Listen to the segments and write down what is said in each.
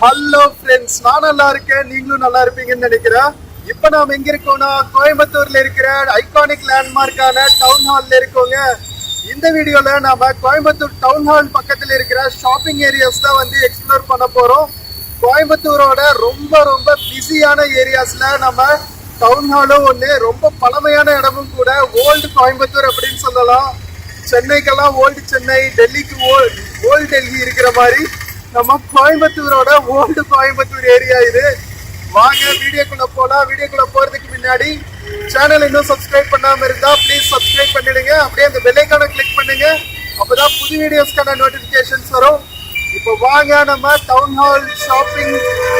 Hello friends, நான் நல்லா இருக்கேன், நீங்களும் நல்லா இருப்பீங்கன்னு நினைக்கிறேன். இப்போ நாம எங்க இருக்கோம்னா கோயம்புத்தூர்ல இருக்கிற ஐகானிக் லேண்ட்மார்க்கான டவுன் ஹால்ல இருக்கோங்க. இந்த வீடியோல நாம கோயம்புத்தூர் டவுன் ஹால் பக்கத்துல இருக்கிற ஷாப்பிங் ஏரியாஸ் தான் வந்து எக்ஸ்ப்ளோர் பண்ண போறோம். கோயம்புத்தூரோட ரொம்ப ரொம்ப பிஸியான ஏரியாஸ்ல நம்ம டவுன் ஹாலும் ஒன்று, ரொம்ப பழமையான இடமும் கூட. ஓல்டு கோயம்புத்தூர் அப்படின்னு சொல்லலாம். சென்னைக்கெல்லாம் ஓல்டு சென்னை, டெல்லிக்கு ஓல்டு டெல்லி இருக்கிற மாதிரி நம்ம கோயம்புத்தூரோட ஓல்டு கோயம்புத்தூர் ஏரியா இது. வாங்க வீடியோக்குள்ள போலாம். வீடியோக்குள்ள போறதுக்கு முன்னாடி சேனல் இன்னும் சப்ஸ்கிரைப் பண்ணாம இருந்தா ப்ளீஸ் சப்ஸ்கிரைப் பண்ணிடுங்க. அப்படியே அந்த பெல் ஐகானை கிளிக் பண்ணுங்க, அப்பதான் புது வீடியோஸ்க்கான நோட்டிபிகேஷன்ஸ் வரும். இப்போ வாங்க நம்ம டவுன் ஹால் ஷாப்பிங்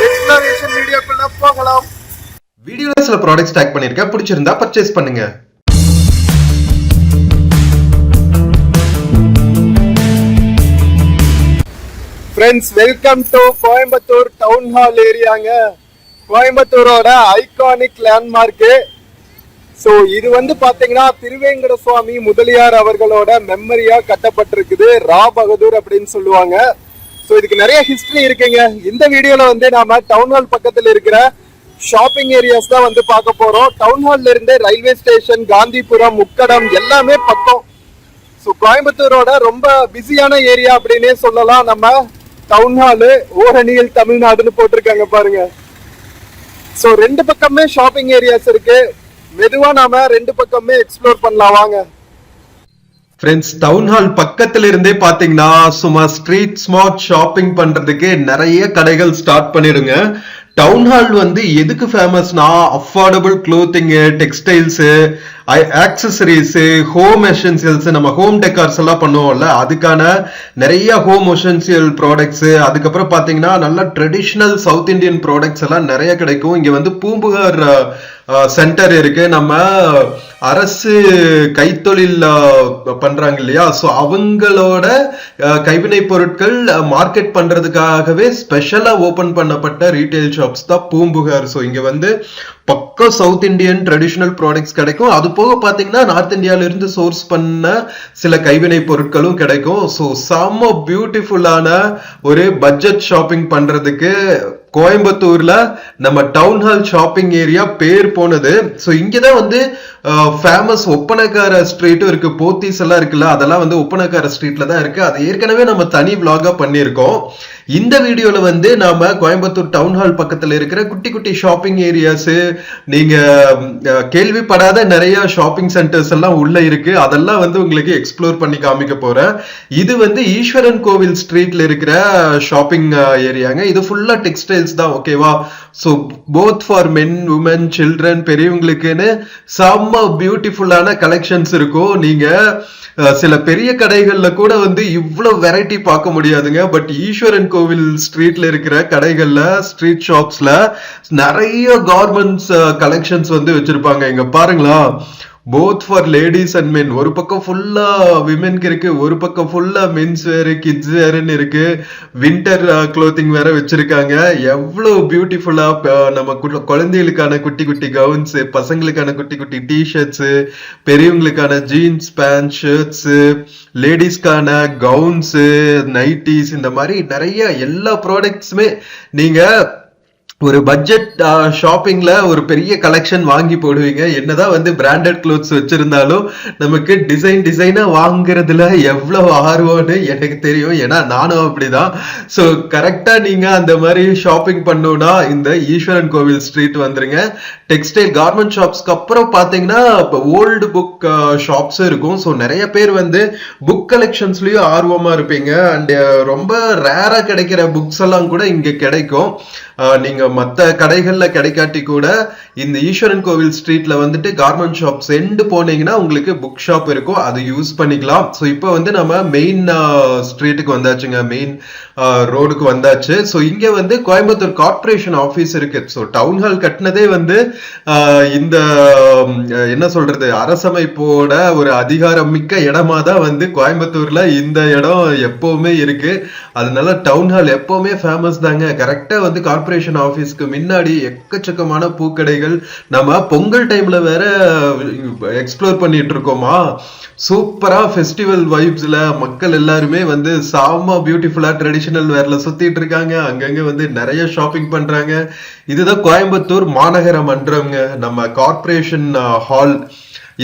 எக்ஸ்ப்ளோரேஷன் வீடியோக்குள்ள போகலாம். வீடியோல சில ப்ராடக்ட்ஸ் டேக் பண்ணிருக்கேன், பிடிச்சிருந்தா பர்ச்சேஸ் பண்ணுங்க. Friends, welcome to Coimbatore town hall ஏரியாங்க. கோயம்புத்தூரோட ஐகானிக் லேண்ட்மார்க்கு. ஸோ இது வந்து பாத்தீங்கன்னா திருவேங்கட சுவாமி முதலியார் அவர்களோட மெமரியா கட்டப்பட்டிருக்குது. ரா பகதூர் அப்படின்னு சொல்லுவாங்க. ஸோ இதுக்கு நிறைய ஹிஸ்டரி இருக்குங்க. இந்த வீடியோல வந்து நாம டவுன் ஹால் பக்கத்துல இருக்கிற ஷாப்பிங் ஏரியாஸ் தான் வந்து பார்க்க போறோம். டவுன் ஹால்ல இருந்து ரயில்வே ஸ்டேஷன், காந்திபுரம், முக்கடம் எல்லாமே பக்கம். ஸோ கோயம்புத்தூரோட ரொம்ப பிஸியான ஏரியா அப்படின்னே சொல்லலாம். நம்ம டவுன் ஹாலு ஓரணியில் தமிழ்நாடுன்னு போட்டிருக்காங்க பாருங்க. ஸோ ரெண்டு பக்கமே ஷாப்பிங் ஏரியாஸ் இருக்கு. மெதுவா நாம ரெண்டு பக்கமே எக்ஸ்ப்ளோர் பண்ணலாம் வாங்க. ஃப்ரெண்ட்ஸ், டவுன் ஹால் பக்கத்துல இருந்தே பாத்தீங்கன்னா சும்மா ஸ்ட்ரீட் ஸ்மார்ட் ஷாப்பிங் பண்றதுக்கு நிறைய கடைகள் ஸ்டார்ட் பண்ணிடுங்க. டவுன் ஹால் வந்து எதுக்கு ஃபேமஸ்னா affordable clothing, textiles, accessories, home essentials, நம்ம ஹோம் டெக்கார்ஸ் எல்லாம் பண்ணுவோம்ல, அதுக்கான நிறைய ஹோம் எசென்சியல் ப்ராடக்ட்ஸ். அதுக்கப்புறம் பாத்தீங்கன்னா நல்ல ட்ரெடிஷ்னல் சவுத் இந்தியன் ப்ராடக்ட்ஸ் எல்லாம் நிறைய கிடைக்கும். இங்க வந்து பூம்புகார் சென்டர் இருக்கு. நம்ம அரசு கைத்தொழில் பண்றாங்க இல்லையா, ஸோ அவங்களோட கைவினை பொருட்கள் மார்க்கெட் பண்றதுக்காகவே ஸ்பெஷலா ஓபன் பண்ணப்பட்ட ரீட்டைல் ஷாப்ஸ் தான் பூம்புகார். ஸோ இங்க வந்து பக்கம் சவுத் இந்தியன் ட்ரெடிஷ்னல் ப்ராடக்ட்ஸ் கிடைக்கும். அது போக பாத்தீங்கன்னா நார்த் இந்தியால இருந்து சோர்ஸ் பண்ண சில கைவினை பொருட்களும் கிடைக்கும். ஸோ செம்ம பியூட்டிஃபுல்லான ஒரு பட்ஜெட் ஷாப்பிங் பண்றதுக்கு கோயம்புத்தூர்ல நம்ம டவுன் ஹால் ஷாப்பிங் ஏரியா பேர் போனது. ஸோ இங்கதான் வந்து ஃபேமஸ் ஒப்பனக்கார ஸ்ட்ரீட்டும் இருக்கு. போத்தீஸ் எல்லாம் இருக்குல்ல, அதெல்லாம் வந்து ஒப்பனக்கார ஸ்ட்ரீட்ல தான் இருக்கு. அது ஏற்கனவே நம்ம தனி விளாகா பண்ணியிருக்கோம். இந்த வீடியோல வந்து நாம கோயம்புத்தூர் டவுன் ஹால் பக்கத்துல இருக்கிற குட்டி குட்டி ஷாப்பிங் ஏரியாஸ், நீங்க கேள்விப்படாத நிறைய ஷாப்பிங் சென்டர்ஸ் எல்லாம் உள்ள இருக்கு. அதெல்லாம் வந்து உங்களுக்கு எக்ஸ்ப்ளோர் பண்ணி காமிக்க போறேன். இது வந்து ஈஸ்வரன் கோவில் ஸ்ட்ரீட்ல இருக்கிற ஷாப்பிங் ஏரியாங்க. இது ஃபுல்லா டெக்ஸ்டைல்ஸ் தான், ஓகேவா? So both for men, women, children, பெரியவங்களுக்குன்னு செம்ம பியூட்டிஃபுல்லான கலெக்ஷன்ஸ் இருக்கும். நீங்க சில பெரிய கடைகள்ல கூட வந்து இவ்வளவு வெரைட்டி பார்க்க முடியாதுங்க. பட் ஈஸ்வரன் கோவில் ஸ்ட்ரீட்ல இருக்கிற கடைகள்ல, ஸ்ட்ரீட் ஷாப்ஸ்ல நிறைய கார்மெண்ட்ஸ் கலெக்ஷன்ஸ் வந்து வச்சிருப்பாங்க. இங்க பாருங்களா, both for ladies and men. ஒரு பக்கம் ஃபுல்லா விமென்க்கு இருக்கு, ஒரு பக்கம் ஃபுல்லா மென்ஸ் வேறு, கிட்ஸ் வேறுன்னு இருக்கு. வின்டர் க்ளோத்திங் வேற வச்சிருக்காங்க. எவ்வளவு பியூட்டிஃபுல்லா நம்ம குழந்தைகளுக்கான குட்டி குட்டி கவுன்ஸ், பசங்களுக்கான குட்டி குட்டி டிஷர்ட்ஸ், பெரியவங்களுக்கான ஜீன்ஸ் பேண்ட், ஷர்ட்ஸ், லேடிஸ்க்கான கவுன்ஸ், நைட்டிஸ், இந்த மாதிரி நிறைய எல்லா ப்ராடக்ட்ஸுமே நீங்க ஒரு பட்ஜெட் ஷாப்பிங்ல ஒரு பெரிய கலெக்ஷன் வாங்கி போடுவீங்க. என்னதான் வந்து பிராண்டட் க்ளோத்ஸ் வச்சிருந்தாலும் நமக்கு டிசைனா வாங்குறதுல எவ்வளவு ஆர்வம்னு எனக்கு தெரியும். ஏன்னா நானும் அப்படிதான். ஸோ கரெக்டா நீங்க அந்த மாதிரி ஷாப்பிங் பண்ணணும்னா இந்த ஈஸ்வரன் கோவில் ஸ்ட்ரீட் வந்துருங்க. டெக்ஸ்டைல் கார்மெண்ட் ஷாப்ஸ்க்கு அப்புறம் பாத்தீங்கன்னா ஓல்டு புக் ஷாப்ஸும் இருக்கும். ஸோ நிறைய பேர் வந்து புக் கலெக்ஷன்ஸ்லயும் ஆர்வமா இருப்பீங்க. அண்ட் ரொம்ப ரேரா கிடைக்கிற புக்ஸ் எல்லாம் கூட இங்க கிடைக்கும். நீங்க மத்த கடைகள்ல கிடைக்காட்டி கூட இந்த ஈஸ்வரன் கோவில் ஸ்ட்ரீட்ல வந்துட்டு கார்மெண்ட் ஷாப்ஸ் எண்டு போனீங்கன்னா உங்களுக்கு புக் ஷாப் இருக்கும், அது யூஸ் பண்ணிக்கலாம். ஸோ இப்போ வந்து நம்ம மெயின் ஸ்ட்ரீட்டுக்கு வந்தாச்சுங்க, மெயின் ரோடுக்கு வந்தாச்சு. ஸோ இங்க வந்து கோயம்புத்தூர் கார்பரேஷன் ஆஃபீஸ் இருக்கு. ஸோ டவுன் ஹால் கட்டினதே வந்து இந்த என்ன சொல்றது, அரசமைப்போட ஒரு அதிகாரம் மிக்க இடமா தான் வந்து கோயம்புத்தூர்ல இந்த இடம் எப்பவுமே இருக்கு. அதனால டவுன் ஹால் எப்பவுமே ஃபேமஸ் தாங்க. கரெக்டா வந்து கார்பரேஷன் ஆபீஸ்க்கு முன்னாடி எக்கச்சக்கமான பூக்கடைகள். நம்ம பொங்கல் டைம்ல வேற எக்ஸ்ப்ளோர் பண்ணிட்டு இருக்கோமா, சூப்பரா ஃபெஸ்டிவல் வைப்ஸ்ல மக்கள் எல்லாருமே வந்து சாமா பியூட்டிஃபுல்லா ட்ரெடிஷனல் ட்ரெடிஷனல் வேர்ல சுத்திட்டு இருக்காங்க, அங்கங்க வந்து நிறைய ஷாப்பிங் பண்றாங்க. இதுதான் கோயம்புத்தூர் மாநகர மன்றம்ங்க, நம்ம கார்ப்பரேஷன் ஹால்.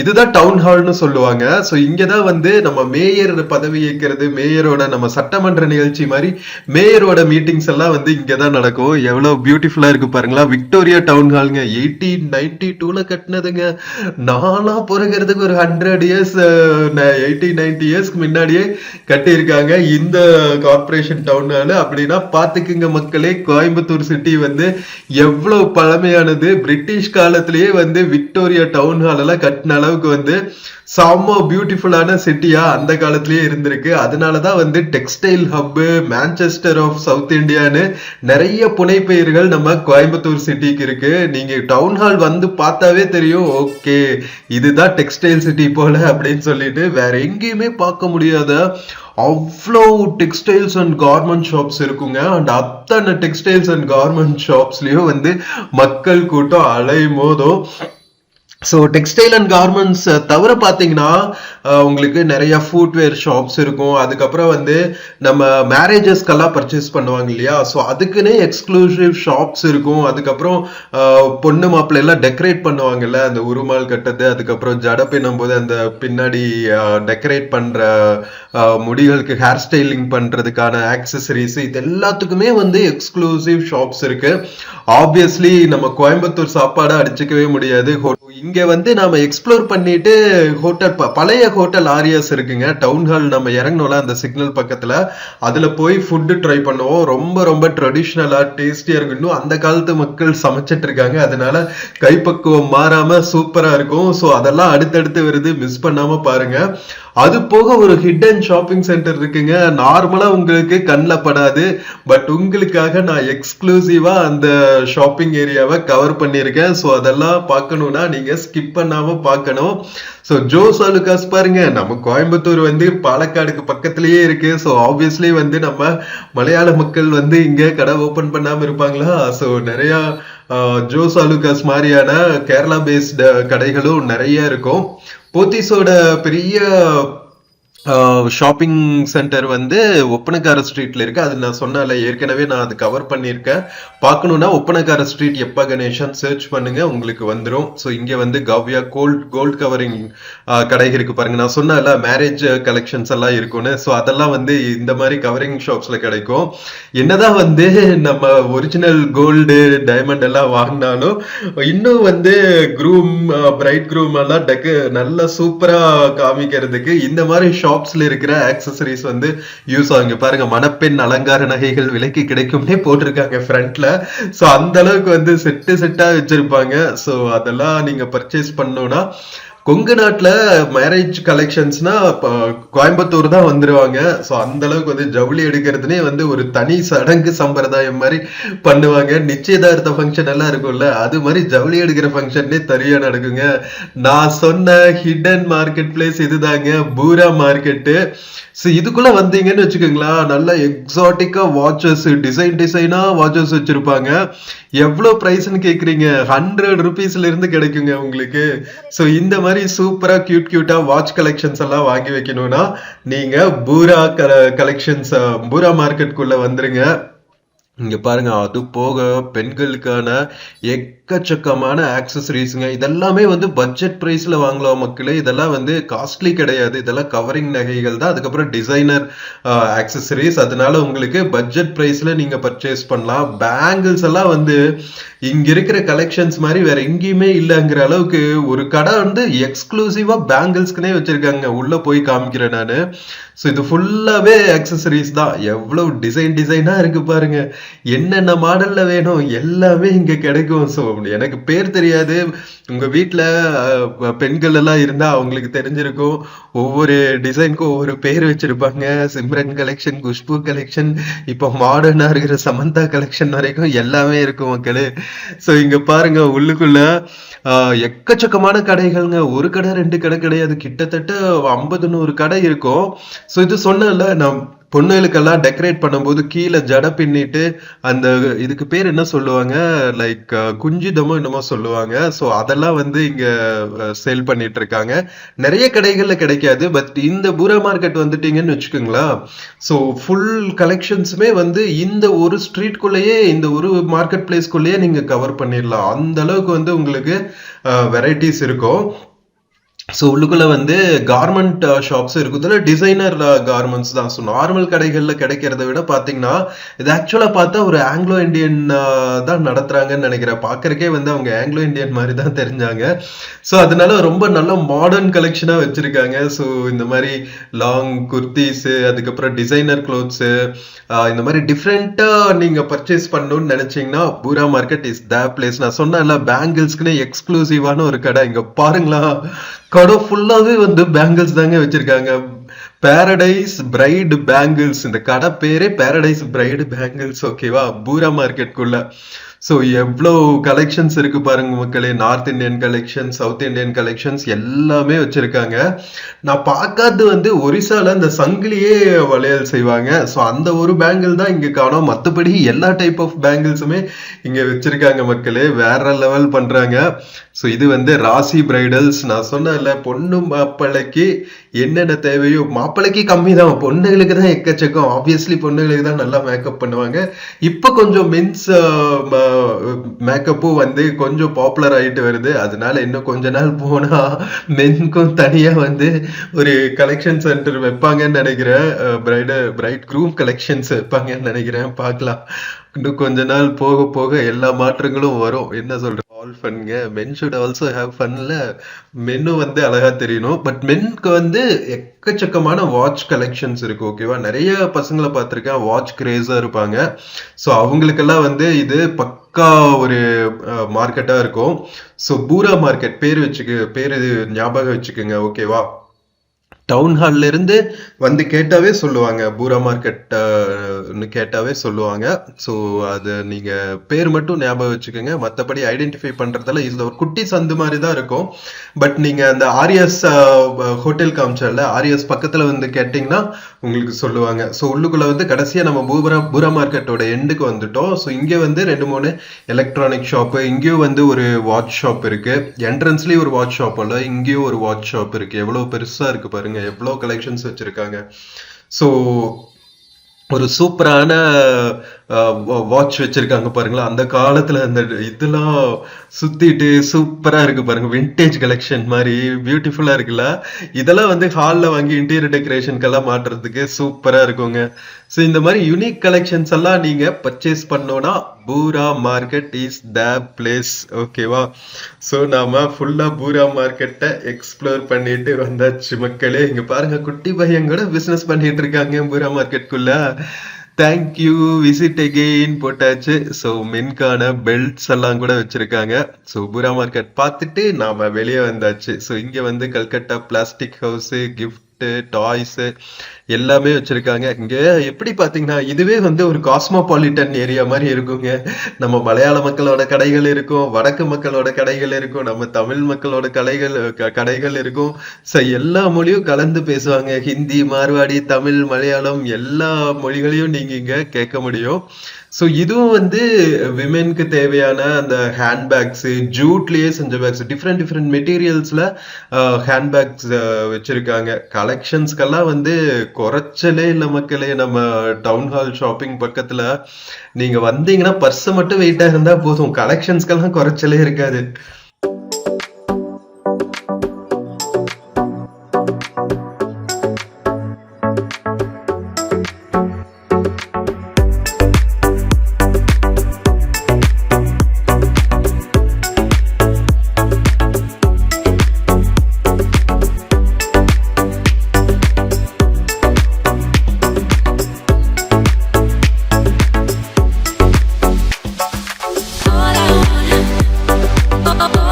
இதுதான் டவுன் ஹால்னு சொல்லுவாங்க. ஸோ இங்கதான் வந்து நம்ம மேயர் பதவி ஏற்கிறது, மேயரோட நம்ம சட்டமன்ற நிகழ்ச்சி மாதிரி மேயரோட மீட்டிங்ஸ் எல்லாம் வந்து இங்கதான் நடக்கும். எவ்வளவு பியூட்டிஃபுல்லா இருக்கு பாருங்களா. விக்டோரியா டவுன் ஹால்ங்க, 1892ல கட்டினதுங்க. நானா பிறகுறதுக்கு ஒரு 100 இயர்ஸ் 80-90 இயர்ஸ்க்கு முன்னாடியே கட்டியிருக்காங்க இந்த கார்ப்பரேஷன் டவுன் ஹால். அப்படின்னா பாத்துக்குங்க மக்களே, கோயம்புத்தூர் சிட்டி வந்து எவ்வளவு பழமையானது. பிரிட்டிஷ் காலத்திலேயே வந்து விக்டோரியா டவுன் ஹால் எல்லாம் கட்டின அளவுக்கு வந்து செம்ம பியூட்டிஃபுல்லான சிட்டியா அந்த காலத்திலேயே இருந்திருக்கு. அதனாலதான் வந்து textile hub, Manchester of South இந்தியான்னு நிறைய புனைப்பெயர்கள் நம்ம கோயம்புத்தூர் சிட்டிக்கு இருக்கு. நீங்க டவுன் ஹால் வந்து பார்த்தாவே தெரியும், ஓகே இதுதான் டெக்ஸ்டைல் சிட்டி போல அப்படின்னு சொல்லிட்டு. வேற எங்கேயுமே பார்க்க முடியாத அவ்வளோ டெக்ஸ்டைல்ஸ் அண்ட் கார்மெண்ட் ஷாப்ஸ் இருக்குங்க. அண்ட் அத்தனை டெக்ஸ்டைல்ஸ் அண்ட் கார்மெண்ட் ஷாப்ஸ்லயும் வந்து மக்கள் கூட்டம் அலை மோதும். ஸோ டெக்ஸ்டைல் அண்ட் கார்மெண்ட்ஸ் தவிர பார்த்தீங்கன்னா உங்களுக்கு நிறைய ஃபுட்வேர் ஷாப்ஸ் இருக்கும். அதுக்கப்புறம் வந்து நம்ம மேரேஜஸ்க்கெல்லாம் பர்ச்சேஸ் பண்ணுவாங்க இல்லையா, ஸோ அதுக்குன்னே எக்ஸ்க்ளூசிவ் ஷாப்ஸ் இருக்கும். அதுக்கப்புறம் பொண்ணு மாப்பிள்ளை எல்லாம் டெக்கரேட் பண்ணுவாங்கல்ல, அந்த உருமால் கட்டது, அதுக்கப்புறம் ஜடை பின்னும் போது அந்த பின்னாடி டெக்கரேட் பண்ற முடிகளுக்கு ஹேர் ஸ்டைலிங் பண்றதுக்கான ஆக்சசரிஸ், இது எல்லாத்துக்குமே வந்து எக்ஸ்க்ளூசிவ் ஷாப்ஸ் இருக்கு. ஆப்வியஸ்லி நம்ம கோயம்புத்தூர் சாப்பாடை அடிச்சுக்கவே முடியாது. இங்க வந்து நாம எக்ஸ்ப்ளோர் பண்ணிட்டு ஹோட்டல், பழைய ஹோட்டல் ஆரியாஸ் இருக்குங்க டவுன் ஹால். நம்ம இறங்கணும்ல அந்த சிக்னல் பக்கத்துல, அதுல போய் ஃபுட்டு ட்ரை பண்ணுவோம். ரொம்ப ரொம்ப ட்ரெடிஷ்னலா டேஸ்டியா இருக்கும். இன்னும் அந்த காலத்து மக்கள் சமைச்சிட்டு இருக்காங்க, அதனால கைப்பக்குவம் மாறாம சூப்பரா இருக்கும். ஸோ அதெல்லாம் அடுத்தடுத்து வருது, மிஸ் பண்ணாம பாருங்க. அது போக ஒரு ஹிடன் ஷாப்பிங் சென்டர் இருக்குங்க. நார்மலா உங்களுக்கு கண்ணில் படாது, பட் உங்களுக்காக நான் எக்ஸ்க்ளூசிவா அந்த ஷாப்பிங் ஏரியாவை கவர் பண்ணியிருக்கேன். ஸோ அதெல்லாம் பார்க்கணும்னா நீங்க ஸ்கிப் பண்ணாம பார்க்கணும். ஸோ ஜோஸ் ஆலுகாஸ் பாருங்க, நம்ம கோயம்புத்தூர் வந்து பாலக்காடுக்கு பக்கத்திலேயே இருக்கு. ஸோ ஆப்வியஸ்லி வந்து நம்ம மலையாள மக்கள் வந்து இங்க கடை ஓபன் பண்ணாம இருப்பாங்களா. ஸோ நிறைய ஜோஸ் ஆலுகாஸ் மாதிரியான கேரளா பேஸ்டு கடைகளும் நிறைய இருக்கும். போத்தீஸோட பெரிய ஷாப்பிங் சென்டர் வந்து ஒப்பனக்கார ஸ்ட்ரீட்ல இருக்கு. அது நான் சொன்னல ஏற்கனவே, நான் அது கவர் பண்ணியிருக்கேன். பார்க்கணும்னா ஒப்பனக்கார ஸ்ட்ரீட் எப்ப கணேசன் சர்ச் பண்ணுங்க, உங்களுக்கு வந்துடும். ஸோ இங்க வந்து கவ்யா கோல்ட் கவரிங் கடை இருக்கு பாருங்க. நான் சொன்னல மேரேஜ் கலெக்ஷன்ஸ் எல்லாம் இருக்கும்னு. ஸோ அதெல்லாம் வந்து இந்த மாதிரி கவரிங் ஷாப்ஸ்ல கிடைக்கும். என்னதான் வந்து நம்ம ஒரிஜினல் கோல்டு டைமண்ட் எல்லாம் வாங்கினாலும் இன்னும் வந்து க்ரூம் பிரைட் க்ரூம் எல்லாம் நல்லா சூப்பரா காமிக்கிறதுக்கு இந்த மாதிரி ஷாப்ஸ்ல இருக்கிற ஆக்சசரிஸ் வந்து யூஸ் ஆகுங்க. பாருங்க, மணப்பெண் அலங்கார நகைகள் விலைக்கு கிடைக்கும்னே போட்டிருக்காங்க ஃப்ரண்ட்ல. ஸோ அந்த அளவுக்கு வந்து செட்டா வச்சிருப்பாங்க. ஸோ அதெல்லாம் நீங்க பர்ச்சேஸ் பண்ணோம்னா, கொங்கு நாட்டுல மேரேஜ் கலெக்ஷன்ஸ்னா கோயம்புத்தூர் தான் வந்துருவாங்க. ஸோ அந்த அளவுக்கு வந்து ஜவுளி எடுக்கிறதுனே வந்து ஒரு தனி சடங்கு சம்பிரதாயம் மாதிரி பண்ணுவாங்க. நிச்சயதார்த்த ஃபங்க்ஷன் எல்லாம் இருக்கும்ல, அது மாதிரி ஜவுளி எடுக்கிற ஃபங்க்ஷன்னே தனியா நடக்குங்க. நான் சொன்ன ஹிடன் மார்க்கெட் பிளேஸ் இதுதாங்க, பூரா மார்க்கெட்டு. ஸோ இதுக்குள்ள வந்தீங்கன்னு வச்சுக்கோங்களா, நல்ல எக்ஸாட்டிக்கா வாட்சஸ், டிசைனா வாட்சஸ் வச்சிருப்பாங்க. எவ்வளவு பிரைஸ்ன்னு கேக்குறீங்க? 100 ருபீஸ்ல இருந்து கிடைக்குங்க உங்களுக்கு. ஸோ இந்த மாதிரி சூப்பரா கியூட்டா வாட்ச் கலெக்ஷன்ஸ் எல்லாம் வாங்கி வைக்கணும்னா நீங்க பூரா கலெக்ஷன்ஸ், பூரா மார்க்கெட்டுக்குள்ள வந்துருங்க. இங்க பாருங்க, அது போக பெண்களுக்கான எக்கச்சக்கமான ஆக்சசரிஸ்ங்க. இதெல்லாமே வந்து பட்ஜெட் பிரைஸ்ல வாங்கலாம் மக்களே. இதெல்லாம் வந்து காஸ்ட்லி கிடையாது, இதெல்லாம் கவரிங் நகைகள் தான். அதுக்கப்புறம் டிசைனர் ஆக்சசரிஸ், அதனால உங்களுக்கு பட்ஜெட் பிரைஸ்ல நீங்க பர்ச்சேஸ் பண்ணலாம். பேங்கிள்ஸ் எல்லாம் வந்து இங்க இருக்கிற கலெக்ஷன்ஸ் மாதிரி வேற எங்கேயுமே இல்லைங்கிற அளவுக்கு ஒரு கடை வந்து எக்ஸ்க்ளூசிவா பேங்கிள்ஸ்க்குனே வச்சிருக்காங்க. உள்ள போய் காமிக்கிறேன் நானு. ஸோ இது ஃபுல்லாவே ஆக்சசரிஸ் தான். எவ்வளவு டிசைனா இருக்கு பாருங்க. என்னென்ன மாடல்ல வேணும் எல்லாமே இங்க கிடைக்கும். ஸோ எனக்கு பேர் தெரியாது, உங்க வீட்டுல பெண்கள் எல்லாம் இருந்தா அவங்களுக்கு தெரிஞ்சிருக்கும். ஒவ்வொரு டிசைனுக்கும் ஒவ்வொரு பேர் வச்சிருப்பாங்க. சிம்ரன் கலெக்ஷன், குஷ்பு கலெக்ஷன், இப்போ மாடர்னா இருக்கிற சமந்தா கலெக்ஷன் வரைக்கும் எல்லாமே இருக்கும் மக்களே. ஸோ இங்க பாருங்க, உள்ளுக்குள்ள எக்கச்சக்கமான கடைகள்ங்க. ஒரு கடை 2 கடை கிடையாது, கிட்டத்தட்ட 50-100 கடை இருக்கும். ஸோ இது சொன்னல, நான் பொண்ணுகளுக்கெல்லாம் டெக்கரேட் பண்ணும்போது கீழே ஜடை பின்னிட்டு அந்த இதுக்கு பேர் என்ன சொல்லுவாங்க, லைக் குஞ்சிதமோ என்னமோ சொல்லுவாங்க. ஸோ அதெல்லாம் வந்து இங்க சேல் பண்ணிட்டு இருக்காங்க. நிறைய கடைகள்ல கிடைக்காது. பட் இந்த பூரா மார்க்கெட் வந்துட்டீங்கன்னு வச்சுக்கோங்களேன், ஸோ ஃபுல் கலெக்ஷன்ஸுமே வந்து இந்த ஒரு ஸ்ட்ரீட்குள்ளேயே, இந்த ஒரு மார்க்கெட் பிளேஸ்க்குள்ளேயே நீங்க கவர் பண்ணிடலாம். அந்த அளவுக்கு வந்து உங்களுக்கு வெரைட்டிஸ் இருக்கும். ஸோ உள்ளுக்குள்ள வந்து கார்மெண்ட் ஷாப்ஸ் இருக்குதுல, டிசைனர் கார்மெண்ட்ஸ் தான். ஸோ நார்மல் கடைகளில் கிடைக்கிறத விட பார்த்தீங்கன்னா இது ஆக்சுவலாக பார்த்தா ஒரு ஆங்கிலோ இண்டியன் தான் நடத்துறாங்கன்னு நினைக்கிறேன். பார்க்கறக்கே வந்து அவங்க ஆங்கிலோ இண்டியன் மாதிரி தான் தெரிஞ்சாங்க. ஸோ அதனால ரொம்ப நல்ல மாடர்ன் கலெக்ஷனாக வச்சிருக்காங்க. ஸோ இந்த மாதிரி லாங் குர்த்திஸு, அதுக்கப்புறம் டிசைனர் க்ளோத்ஸு, இந்த மாதிரி டிஃப்ரெண்ட்டாக நீங்கள் பர்ச்சேஸ் பண்ணணும்னு நினச்சிங்கன்னா பூரா மார்க்கெட் இஸ் த பிளேஸ். நான் சொன்னேன்ல, பேங்கிள்ஸ்க்குன்னு எக்ஸ்க்ளூசிவான ஒரு கடை. இங்கே பாருங்களா, கடை ஃபுல்லாவே வந்து பேங்கிள்ஸ் தாங்க வச்சிருக்காங்க. பாரடைஸ் பிரைட் பேங்கிள்ஸ், இந்த கடை பேரே பாரடைஸ் பிரைட் பேங்கிள்ஸ். ஓகேவா, பூரா மார்க்கெட்குள்ள. ஸோ எவ்வளோ கலெக்ஷன்ஸ் இருக்கு பாருங்க மக்களே. North Indian collection, south Indian collections எல்லாமே வச்சிருக்காங்க. நான் பார்க்காது வந்து ஒரிசால இந்த சங்கிலியே வளையல் செய்வாங்க. ஸோ அந்த ஒரு பேங்கிள் தான் இங்க காணோம். மற்றபடி எல்லா டைப் ஆஃப் பேங்கிள்ஸுமே இங்க வச்சிருக்காங்க மக்களே. வேற லெவல் பண்றாங்க. ஸோ இது வந்து ராசி பிரைடல்ஸ். நான் சொன்னேன்ல, பொண்ணு மாப்பிள்ளைக்கு என்னென்ன தேவையோ, மாப்பிள்ளைக்கு கம்மி தான், பொண்ணுகளுக்கு தான் எக்கச்சக்கம். ஆப்வியஸ்லி பொண்ணுகளுக்கு தான் நல்லா மேக்கப் பண்ணுவாங்க. இப்போ கொஞ்சம் மென்ஸ் மேக்கப்பும் வந்து கொஞ்சம் பாப்புலர் ஆயிட்டு வருது. அதனால இன்னும் கொஞ்ச நாள் போனா மென்க்கும் தனியா வந்து ஒரு கலெக்ஷன் சென்டர் வைப்பாங்கன்னு நினைக்கிறேன். பிரைட் க்ரூம் கலெக்ஷன்ஸ் வைப்பாங்கன்னு நினைக்கிறேன். பார்க்கலாம், இன்னும் கொஞ்ச நாள் போக போக எல்லா மாற்றங்களும் வரும். என்ன சொல்றேன், ஆல் ஃபன்ங்க. மென் ஷுட் ஆல்சோ ஹேவ் ஃபன்ல. மென்னும் வந்து அழகா தெரியணும். பட் மென்க்கு வந்து எக்கச்சக்கமான வாட்ச் கலெக்ஷன்ஸ் இருக்கு. ஓகேவா, நிறைய பசங்களை பார்த்துருக்கேன், வாட்ச் கிரேஸா இருப்பாங்க. ஸோ அவங்களுக்கெல்லாம் வந்து இது பக்கா ஒரு மார்க்கெட்டா இருக்கும். ஸோ பூரா மார்க்கெட் பேர் ஞாபகம் வச்சுக்கோங்க. ஓகேவா, டவுன் ஹால்ல இருந்து வந்து கேட்டாவே சொல்லுவாங்க, பூரா மார்க்கெட் கேட்டாவே சொல்லுவாங்க. ஸோ அது நீங்க பேர் மட்டும் ஞாபகம் வச்சுக்கோங்க. மற்றபடி ஐடென்டிஃபை பண்றதுல இதுல ஒரு குட்டி சந்து மாதிரி தான் இருக்கும். பட் நீங்க அந்த ஆர்எஸ் ஹோட்டல் காமிச்சால, ஆர்எஸ் பக்கத்துல வந்து கேட்டீங்கன்னா உங்களுக்கு சொல்லுவாங்க. ஸோ உள்ளுக்குள்ள வந்து கடைசியா நம்ம பூரா மார்க்கெட்டோட எண்டுக்கு வந்துட்டோம். ஸோ இங்க வந்து 2-3 எலக்ட்ரானிக் ஷாப்பு, இங்கேயும் வந்து ஒரு வாட்ச் ஷாப் இருக்கு. என்ட்ரன்ஸ்லயும் ஒரு வாட்ச் ஷாப் இல்ல, இங்கேயும் ஒரு வாட்ச் ஷாப் இருக்கு. எவ்வளவு பெருசா இருக்கு பாருங்க, எவ்வளவு கலெக்ஷன்ஸ் வச்சிருக்காங்க. ஸோ ஒரு சூப்பரான வாட்ச் வச்சிருக்காங்க பாருங்களா. அந்த காலத்துல அந்த இதெல்லாம் சுத்திட்டு சூப்பரா இருக்கு பாருங்க, விண்டேஜ் கலெக்ஷன் மாதிரி பியூட்டிஃபுல்லா இருக்குல்ல. இதெல்லாம் வந்து ஹால்ல வாங்கி இன்டீரியர் டெக்கரேஷனுக்கெல்லாம் மாட்டுறதுக்கு சூப்பரா இருக்குங்க. ஸோ இந்த மாதிரி யூனிக் கலெக்ஷன்ஸ் எல்லாம் நீங்க பர்ச்சேஸ் பண்ணோம்னா பூரா மார்க்கெட் இஸ் த பிளேஸ். ஓகேவா, ஸோ நாம ஃபுல்லா பூரா மார்க்கெட்டை எக்ஸ்ப்ளோர் பண்ணிட்டு வந்தாச்சு மக்களே. இங்க பாருங்க, குட்டி பையன் கூட பிசினஸ் பண்ணிட்டு இருக்காங்க பூரா மார்க்கெட்டுக்குள்ள. தேங்க்யூ, விசிட் அகெயின் போட்டாச்சு. ஸோ மென்கான பெல்ட்ஸ் எல்லாம் கூட வச்சிருக்காங்க. ஸோ பூரா மார்க்கெட் பார்த்துட்டு நாம வெளியே வந்தாச்சு. ஸோ இங்க வந்து Calcutta plastic house, gift, toys எல்லாமே வச்சிருக்காங்க. இங்க எப்படி பாத்தீங்கன்னா இதுவே வந்து ஒரு காஸ்மோபாலிட்டன் ஏரியா மாதிரி இருக்குங்க. நம்ம மலையாள மக்களோட கடைகள் இருக்கும், வடக்கு மக்களோட கடைகள் இருக்கும், நம்ம தமிழ் மக்களோட கடைகள் இருக்கும். ஸோ எல்லா மொழியும் கலந்து பேசுவாங்க. ஹிந்தி, மார்வாடி, தமிழ், மலையாளம் எல்லா மொழிகளையும் நீங்க இங்க கேட்க முடியும். ஸோ இதுவும் வந்து விமென்க்கு தேவையான அந்த ஹேண்ட்பேக்ஸ், ஜூட்லயே செஞ்ச பேக்ஸ், டிஃப்ரெண்ட் மெட்டீரியல்ஸ்ல ஹேண்ட்பேக்ஸ் வச்சிருக்காங்க. கலெக்ஷன்ஸ்க்கெல்லாம் வந்து குறைச்சலே இல்லை மக்களே. நம்ம டவுன் ஹால் ஷாப்பிங் பக்கத்துல நீங்க வந்தீங்கன்னா பர்ஸ் மட்டும் வெயிட்டா இருந்தா போதும், கலெக்ஷன்ஸ்க்கெல்லாம் குறைச்சலே இருக்காது. All I want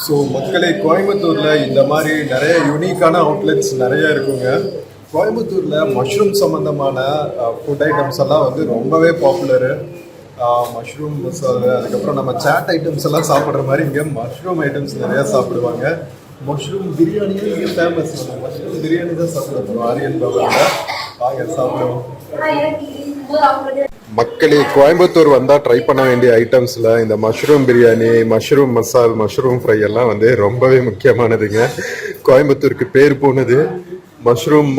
ஸோ மக்களே, கோயம்புத்தூர்ல இந்த மாதிரி நிறைய யூனிக்கான அவுட்லெட்ஸ் நிறைய இருக்குங்க. கோயம்புத்தூர்ல மஷ்ரூம் சம்பந்தமான ஃபுட் ஐட்டம்ஸ் எல்லாம் வந்து ரொம்பவே பாப்புலரு. மஷ்ரூம் மசாலா, அதுக்கப்புறம் நம்ம சாட் ஐட்டம்ஸ் எல்லாம் சாப்பிட்ற மாதிரி இங்கே மஷ்ரூம் ஐட்டம்ஸ் நிறையா சாப்பிடுவாங்க. மஷ்ரூம் பிரியாணியும் இங்கே ஃபேமஸ். மஷ்ரூம் பிரியாணி தான் சாப்பிடுவோம் ஆரியன் பவனில். வாங்க சாப்பிடுவோம். மக்களே, கோயம்புத்தூர் வந்தால் ட்ரை பண்ண வேண்டிய ஐட்டம்ஸில் இந்த மஷ்ரூம் பிரியாணி, மஷ்ரூம் மசால், மஷ்ரூம் ஃப்ரை எல்லாம் வந்து ரொம்பவே முக்கியமானதுங்க. கோயம்புத்தூருக்கு பேர் போனது மஷ்ரூம்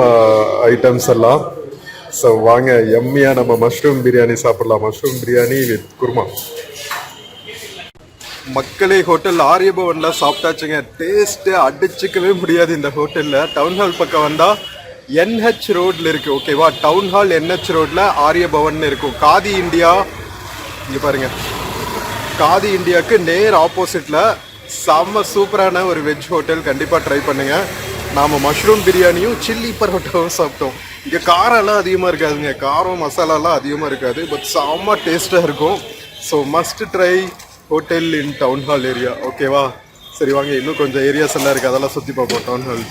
ஐட்டம்ஸ் எல்லாம். ஸோ வாங்க, எம்மியாக நம்ம மஷ்ரூம் பிரியாணி சாப்பிடலாம். Mushroom biryani with kurma. மக்களே, ஹோட்டல் ஆரியபவனில் சாப்பிட்டாச்சுங்க. டேஸ்ட்டு அடிச்சுக்கவே முடியாது இந்த ஹோட்டலில். டவுன் ஹால் பக்கம் வந்தால் என்ஹெச் ரோட்ல இருக்கு, ஓகேவா? டவுன் ஹால் என்ஹெச் ரோட்ல ஆரியபவன் இருக்கும். காதி இந்தியா இங்க பாருங்க, காதி இந்தியாவுக்கு நேர் ஆப்போசிட்ல செம்ம சூப்பரான ஒரு வெஜ் ஹோட்டல். கண்டிப்பா ட்ரை பண்ணுங்க. நாம மஷ்ரூம் பிரியாணியும் சில்லி பரோட்டாவும் சாப்பிட்டோம். இங்க காரம் எல்லாம் அதிகமா இருக்காதுங்க, காரம் மசாலாலாம் அதிகமா இருக்காது, பட் செம்ம டேஸ்டா இருக்கும். ஸோ மஸ்ட் ட்ரை ஹோட்டல் இன் டவுன் ஹால் ஏரியா, ஓகேவா? சரி வாங்க, இன்னும் கொஞ்சம் ஏரியாஸ் எல்லாம் இருக்கு, அதெல்லாம் சுற்றி பார்ப்போம் டவுன் ஹால்.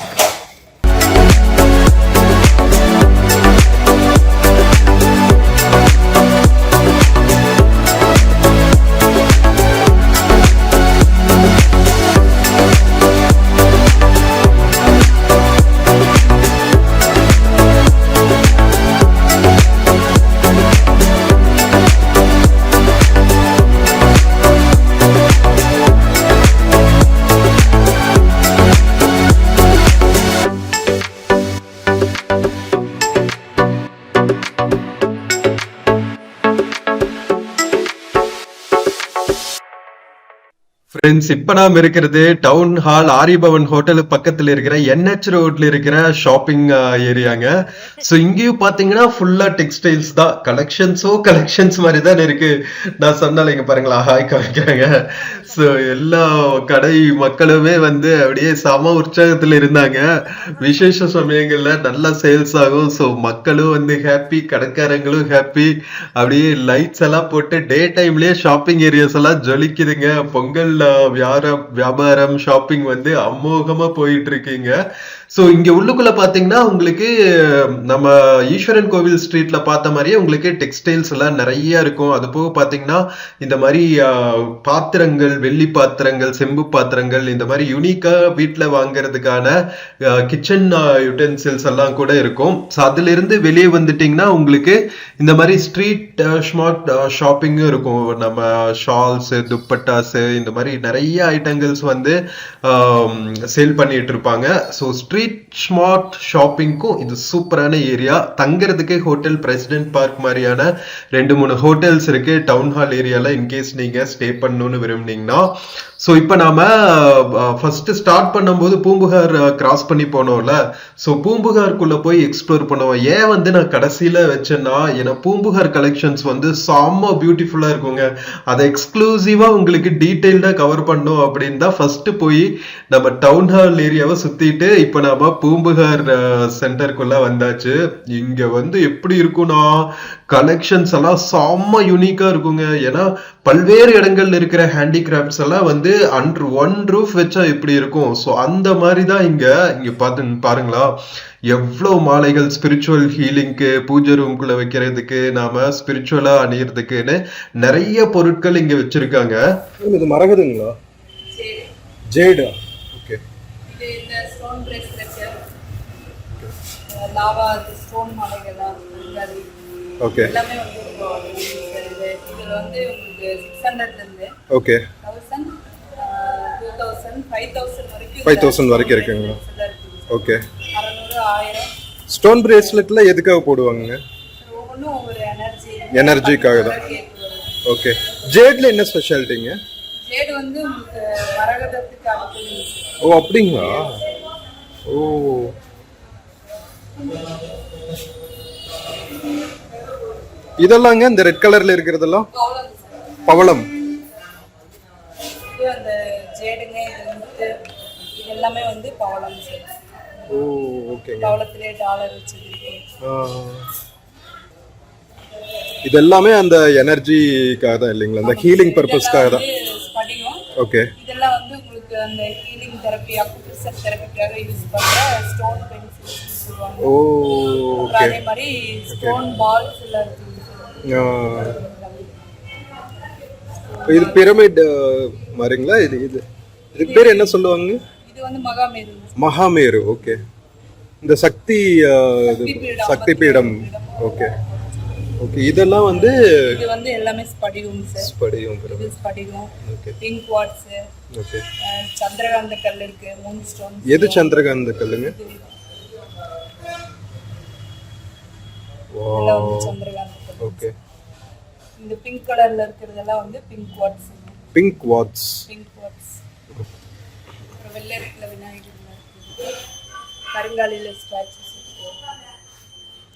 ஃப்ரெண்ட்ஸ், இப்ப நாம் இருக்கிறது டவுன் ஹால் ஆரியபவன் ஹோட்டல் பக்கத்துல இருக்கிற என்ஹெச் ரோட்ல இருக்கிற ஷாப்பிங் ஏரியாங்க. ஸோ இங்கேயும் பாத்தீங்கன்னா ஃபுல்லா டெக்ஸ்டைல்ஸ் தான். கலெக்ஷன்ஸ் மாதிரி தான் இருக்கு. நான் சொன்னால இங்க பாருங்களா, ஹாய் காமிக்கிறாங்க. ஸோ எல்லா கடை மக்களுமே வந்து அப்படியே சம உற்சாகத்துல இருந்தாங்க. விசேஷ சமயங்கள்ல நல்லா சேல்ஸ் ஆகும். ஸோ மக்களும் வந்து ஹாப்பி, கடைக்காரங்களும் ஹாப்பி. அப்படியே லைட்ஸ் எல்லாம் போட்டு டே டைம்லயே ஷாப்பிங் ஏரியாஸ் எல்லாம் ஜொலிக்குதுங்க. பொங்கல் வியாபாரம் ஷாப்பிங் வந்து அமோகமா போயிட்டு இருக்கீங்க. ஸோ இங்க உள்ளுக்குள்ள பாத்தீங்கன்னா உங்களுக்கு நம்ம ஈஸ்வரன் கோவில் ஸ்ட்ரீட்ல பார்த்த மாதிரியே உங்களுக்கு டெக்ஸ்டைல்ஸ் எல்லாம் நிறைய இருக்கும். அது போக பாத்தீங்கன்னா இந்த மாதிரி பாத்திரங்கள், வெள்ளி பாத்திரங்கள், செம்பு பாத்திரங்கள், இந்த மாதிரி யூனிக்கா வீட்டுல வாங்குறதுக்கான கிச்சன் யுட்டென்சில்ஸ் எல்லாம் கூட இருக்கும். ஸோ அதுல இருந்து வெளியே வந்துட்டீங்கன்னா உங்களுக்கு இந்த மாதிரி ஸ்ட்ரீட் ஸ்மார்ட் ஷாப்பிங்கும் இருக்கும். நம்ம ஷால்ஸ், துப்பட்டாஸ், இந்த மாதிரி நிறைய ஐட்டங்கள்ஸ் வந்து சேல் பண்ணிட்டு இருப்பாங்க. ஸோ ஸ்ட்ரீட் ஸ்மார்ட் ஷாப்பிங்க்கும் இது சூப்பரான ஏரியா. தங்குறதுக்கு ஹோட்டல் பிரசிடென்ட் பார்க் மாதிரியான 2-3 ஹோட்டல்ஸ் இருக்கு டவுன் ஹால் ஏரியால, இன்கேஸ் நீங்க ஸ்டே பண்ணணும்னு விரும்புனீங்கன்னா. ஸோ இப்போ நாம ஃபர்ஸ்ட் ஸ்டார்ட் பண்ணும்போது பூம்புகார் கிராஸ் பண்ணி போனோம்ல. ஸோ பூம்புகாருக்குள்ள போய் எக்ஸ்ப்ளோர் பண்ணுவோம். ஏன் வந்து நான் கடைசியில வச்சேன்னா, ஏன்னா பூம்புகார் கலெக்ஷன்ஸ் வந்து செம்ம பியூட்டிஃபுல்லா இருக்குங்க. அதை எக்ஸ்க்ளூசிவா உங்களுக்கு டீட்டெயில்டா கவர் பண்ணும் அப்படின்னு தான் ஃபர்ஸ்ட் போய் நம்ம டவுன் ஹால் ஏரியாவை சுத்திட்டு இப்போ நாம பூம்புகார் சென்டருக்குள்ள வந்தாச்சு. இங்க வந்து எப்படி இருக்கும்னா, கலெக்ஷன்ஸ் எல்லாம் செம்ம யூனிக்கா இருக்குங்க. ஏன்னா பல்வேறு இடங்கள்ல இருக்கிற ஹேண்டிகிராஃப்ட்ஸ் எல்லாம் வந்து அண்டர் ஒன் ரூஃப் வச்சா எப்படி இருக்கும், ஸோ அந்த மாதிரி தான் இங்க பாருங்களா, எவ்வளவு மாலைகள் ஸ்பிரிச்சுவல் ஹீலிங்க்கு, பூஜை ரூம்குள்ள வைக்கிறதுக்கு, நாம ஸ்பிரிச்சுவலா அணியறதுக்குன்னு நிறைய பொருட்கள் இங்க வச்சிருக்காங்க. இது மரகதுங்களா? ஜேடா? ஓகே. இது இந்த ஸ்டோன் பிரேஸ்லெட், லாவா ஸ்டோன் மாலைகள்லாம் இருக்காது. ஓகே. எல்லாமே வந்து இதுல வந்து உங்களுக்கு 600 இருந்து ஓகே 1000, 2000, 5000 வரைக்கும் 5000 வரைக்கும் இருக்குங்களா? ஓகே. 600, 1000. ஸ்டோன் பிரேஸ்லெட்ல எதுக்காக போடுவாங்க? ஒவ்வொன்றும் ஒவ்வொரு எனர்ஜிக்காக தான். ஓகே. ஜேட்ல என்ன ஸ்பெஷாலிட்டிங்க? ஜேடு வந்து உங்களுக்கு மரகதத்துக்கு அடுத்து. ஓ அப்படிங்களா? ஓ இதெல்லாங்க இந்த ரெட் கலர்ல இருக்கிறதெல்லாம் பவளம். இது அந்த ஜேடுங்க, இது வந்து இது எல்லாமே வந்து பவளம். ஓ ஓகேங்க. பவளத்திலே டாலர் வச்சிருக்கு. இது எல்லாமே அந்த எனர்ஜிக்காக தான் இல்லைங்களா, அந்த ஹீலிங் பர்பஸ்க்காக தான். ஸ்படிகம். ஓகே. இதெல்லாம் வந்து உங்களுக்கு உங்களுக்கு அந்த ஹீலிங் தெரப்பி அக்குப்ரெஷர் தெரப்பிக்காக யூஸ் பண்ற ஸ்டோன் பென்சில்ஸ் சொல்லுவாங்க. ஓ அப்புறம் ஓகே. அதே மாதிரி ஸ்டோன் பால்ஸ் எல்லாம் இருக்கு. இது பிரமிட் மாதிரிங்களா? இதுக்கு பேர் என்ன சொல்லுவாங்க? இது வந்து மகாமேரு. மகாமேரு. ஓகே. இந்த சக்தி சக்தி பீடம். Okay okay. இதெல்லாம் வந்து இது வந்து எல்லாமே ஸ்படிகம் சார். ஸ்படிகம். இது ஸ்படிகம். Okay. Pink quartz. Okay. Chandrakantha கல் இருக்கு, மூன் ஸ்டோன். எது சந்திரகாந்த கல்லுங்க? இதெல்லாம் வந்து சந்திரகாந்த கல். ஓகே. இந்த பிங்க் கலர்ல இருக்கிறதெல்லாம் வந்து pink quartz. Pink quartz. Pink quartz. அப்புறம் வெள்ளை ரெட்ல விநாயகர் இருக்கு. கருங்காலில ஸ்டாச்சுஸ் இருக்கு.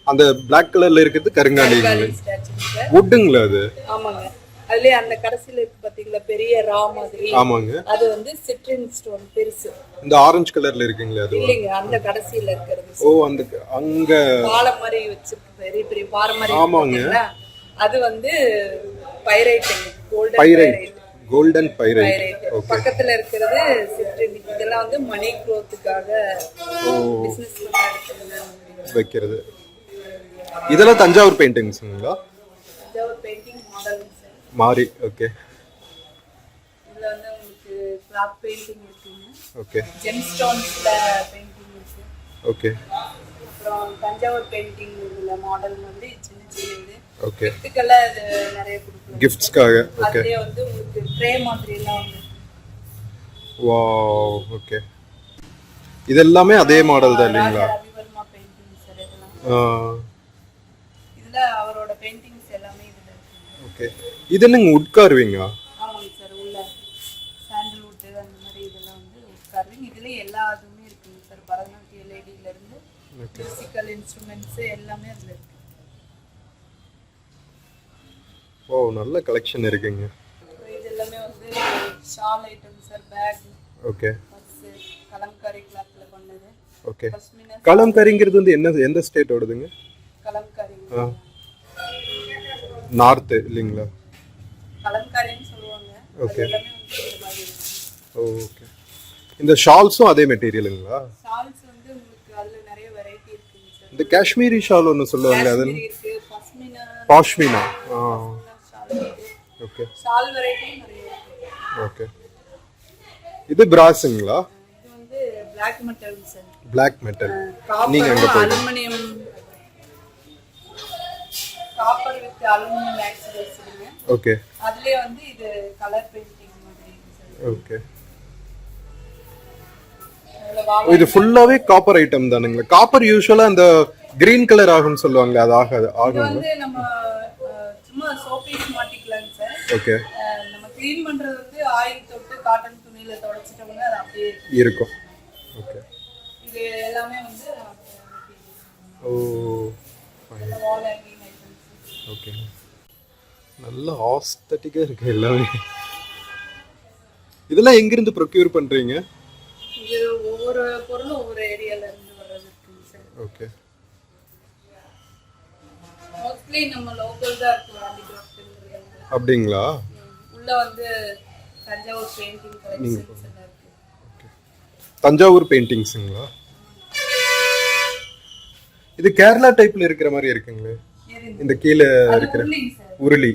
அந்த பிளாக் கலர்ல இருக்குது கருங்காலி ஸ்டாச்சு இருக்கு. வுட்டுங்களா அது? ஆமாங்க. அதுலயே அந்த கடைசில இருக்கு பாத்தீங்களா பெரிய ரா மாதிரி. ஆமாங்க. அது வந்து சிட்ரின் ஸ்டோன் பெருசு. இந்த ஆரஞ்சு கலர்ல இருக்குங்களா அது? இல்லைங்க, அந்த கடைசில இருக்கிறது. ஓ அந்த அங்க பாலை மாதிரி வச்சிருக்கு, பெரிய பெரிய பாறை மாதிரி. ஆமாங்க. அது வந்து pyrite, golden pyrite. Pyrite. Golden pyrite. Okay. பக்கத்துல இருக்கிறது சிட்ரின். இதெல்லாம் வந்து மணி க்ரோத்துக்காக பிசினஸ் வைக்கிறது. இதெல்லாம் தஞ்சாவூர் பெயிண்டிங்ஸ்ங்களா? தஞ்சாவூர் பெயிண்டிங் மாடல் மாறி. ஓகே. இதுல வந்து உங்களுக்கு கிளாத் பெயிண்டிங் இருக்குங்க. ஓகே. ஜெம் ஸ்டோன்ஸ்ல பெயிண்டிங் இருக்கு. ஓகே. அப்புறம் தஞ்சாவூர் பெயிண்டிங் இதுல மாடல் வந்து சின்ன சின்ன இது. ஓகே. கிஃப்ட்டுக்கெல்லாம் இது நிறைய கொடுக்கலாம். கிஃப்ட்ஸ்க்காக. ஓகே. அதுலயே வந்து உங்களுக்கு ட்ரே மாதிரி எல்லாம் வந்து. வாவ். ஓகே. இதெல்லாமே அதே மாடல் தான் இல்லைங்களா? ரவிவர்மா பெயிண்டிங் சார் இதெல்லாம். இதுல அவரோட பெயிண்டிங்ஸ் எல்லாமே இதுல இருக்கு. ஓகே. இது என்னங்க உட் கார்விங்கா? ஆமாங்க சார். உள்ள சாண்டல்வுட் அந்த மாதிரி இதெல்லாம் வந்து கார்விங். இதுல எல்லா இதுவுமே இருக்குங்க சார். பரதநாட்டிய லேடில இருந்து மியூசிக்கல் இன்ஸ்ட்ருமெண்ட்ஸ் எல்லாமே அதுல இருக்கு. ஓ நல்ல கலெக்ஷன் இருக்குங்க. இது எல்லாமே வந்து shawl item sir. Bag. Okay. Purse, kalamkari கிளாத்ல பண்ணது. ஓகே. பஷ்மினா கலம்காரிங்கிறது வந்து எந்த ஸ்டேட் ஓடுதுங்க? கலம்காரி. நார்த் இல்லைங்களா? கலம்காரின்னு சொல்லுவாங்க. ஓகே. எல்லாமே வந்து இந்த மாதிரி இருக்கு. ஓகே. இந்த ஷால்ஸும் அதே மெட்டீரியலுங்களா? ஷால்ஸ் வந்து உங்களுக்கு அதுல நிறைய வெரைட்டி இருக்குங்க சார். இந்த காஷ்மீரி ஷால் ஒன்று சொல்லுவாங்க அது இருக்கு, பஷ்மினா. பாஷ்மினா. ஷால் இருக்கு. ஓகே. ஷால் வெரைட்டி நிறைய இருக்கு. ஓகே. இது பிராஸுங்களா? இது வந்து black metal sir. Black metal. நீங்க அங்க போய் aluminium, copper with aluminium accessories இருக்கு. ஓகே. அதுலயே வந்து இது கலர் பெயிண்டிங் மாதிரி சார். ஓகே. அதுல இது ஃபுல்லாவே காப்பர் ஐட்டம் தானுங்களா? காப்பர் யூசுவலா அந்த கிரீன் கலர் ஆகும்னு சொல்லுவாங்க, அது ஆகாது? இது ஆகும். வந்து நம்ம சும்மா சோப்பீஸ் மாட்டிக்கலாம் சார். ஓகே. நம்ம க்ளீன் பண்றது வந்து ஆயில் தொட்டு காட்டன் துணியில தொடச்சிட்டோம்னா அது அப்படியே இருக்கும். ஓகே. இது எல்லாமே வந்து ஓ வால் ஹேங்கிங் ஐட்டம்ஸ். ஓகே. நல்ல ஆஸ்தட்டிக்கா இருக்கு எல்லாமே. இதெல்லாம் எங்க இருந்து ப்ரொக்யூர் பண்றீங்க? இது ஒவ்வொரு பொருளும் ஒவ்வொரு ஏரியால இருந்து வர்றது இருக்குங்க சார். ஓகே. மோஸ்ட்லி நம்ம லோக்கல் தான் இருக்கு ஹேண்டிகிராஃப்ட்ங்கிறது. அப்படிங்களா? உள்ள வந்து தஞ்சாவூர் பெயிண்டிங் கலெக்ஷன்ஸ் எல்லாம் இருக்கு. ஓகே. தஞ்சாவூர் பெயிண்டிங்ஸ்ங்களா? இது கேரளா டைப்ல இருக்கிற மாதிரி இருக்குங்களே. இந்த கீழே இருக்கிற உருளி.